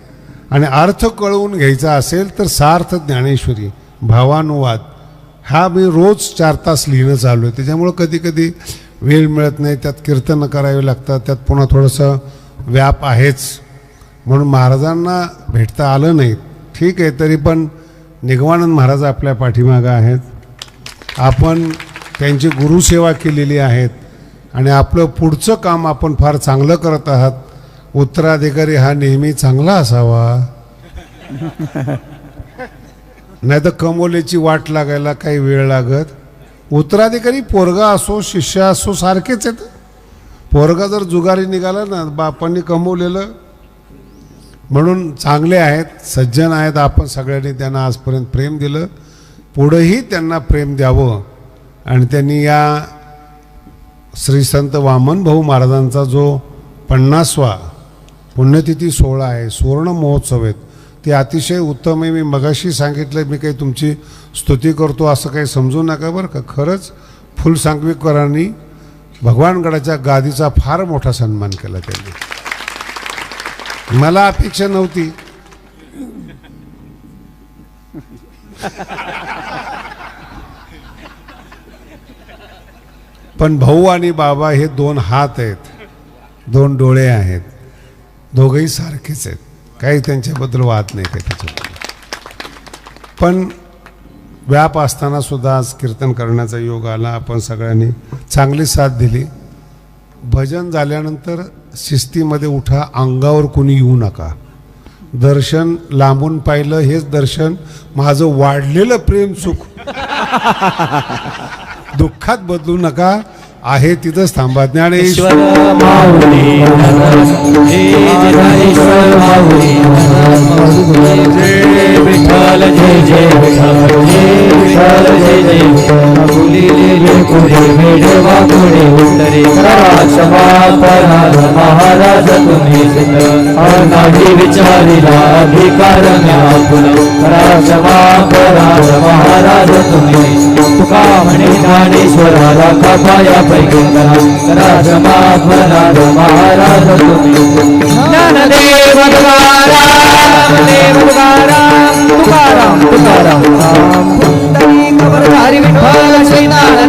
आणि अर्थ कळवून घ्यायचा असेल तर सार्थ ज्ञानेश्वरी भावानुवाद हा मी रोज 4 तास लिहिणं चालू आहे. त्याच्यामुळं कधी कधी वेळ मिळत नाही. त्यात कीर्तनं करावी लागतात. त्यात पुन्हा थोडंसं व्याप आहेच, म्हणून महाराजांना भेटता आलं नाही. ठीक आहे, तरी पण निगमानंद महाराज आपल्या पाठीमागं आहेत. आपण त्यांची गुरुसेवा केलेली आहेत आणि आपलं पुढचं काम आपण फार चांगलं करत आहात. उत्तराधिकारी हा नेहमी चांगला असावा, नाही तर कमोलेची वाट लागायला काही वेळ लागत. उत्तराधिकारी पोरगा असो शिष्य असो सारखेच आहेत. पोरगा जर जुगारी निघाला ना, बापांनी कमवलेलं, म्हणून चांगले आहेत, सज्जन आहेत. आपण सगळ्यांनी त्यांना आजपर्यंत प्रेम दिलं, पुढेही त्यांना प्रेम द्यावं. आणि त्यांनी या श्री संत वामन भाऊ महाराजांचा जो 50वा पुण्यतिथी सोहळा आहे, सुवर्ण महोत्सव आहेत, ते अतिशय उत्तम आहे. मी मगाशी सांगितलं, मी काही तुमची स्तुती करतो असं काही समजू नका बरं का. खरंच फुलसांगवीकरांनी भगवानगडाच्या गादीचा फार मोठा सन्मान केला. त्यांनी, मला अपेक्षा नव्हती. पण भाऊ आणि बाबा हे 2 हात आहेत, 2 डोळे आहेत, दोघंही सारखेच आहेत. काही त्यांच्याबद्दल वाद नाही काही त्याच्याबद्दल. पण व्याप असताना सुद्धा आज कीर्तन करण्याचा योग आला. आपण सगळ्यांनी चांगली साथ दिली. भजन झाल्यानंतर शिस्तीमध्ये उठा, अंगावर कोणी येऊ नका. दर्शन लांबून पाहिलं हेच दर्शन. माझं वाढलेलं प्रेम सुख दुःखात बदलू नका. आहे तिथंच थांबा. ज्ञानेश्वर माऊली ज्ञानेश्वर माऊली जय विठ्ठल जय जय विठ्ठल जय विठ्ठल जय जय माऊली जय पुढे मेढवा पुढे उत्तरे क्षमा पराध महाराज तुम्ही अनादी विचारिला अधिकार आपुल क्षमा पराध महाराज तुम्ही तुका म्हणे ज्ञानेश्वराला कपाया राजमाधवनाथ महाराज तुम्ही ज्ञानदेव तुकाराम तुकाराम तुकाराम विठ्ठल श्रीनारायण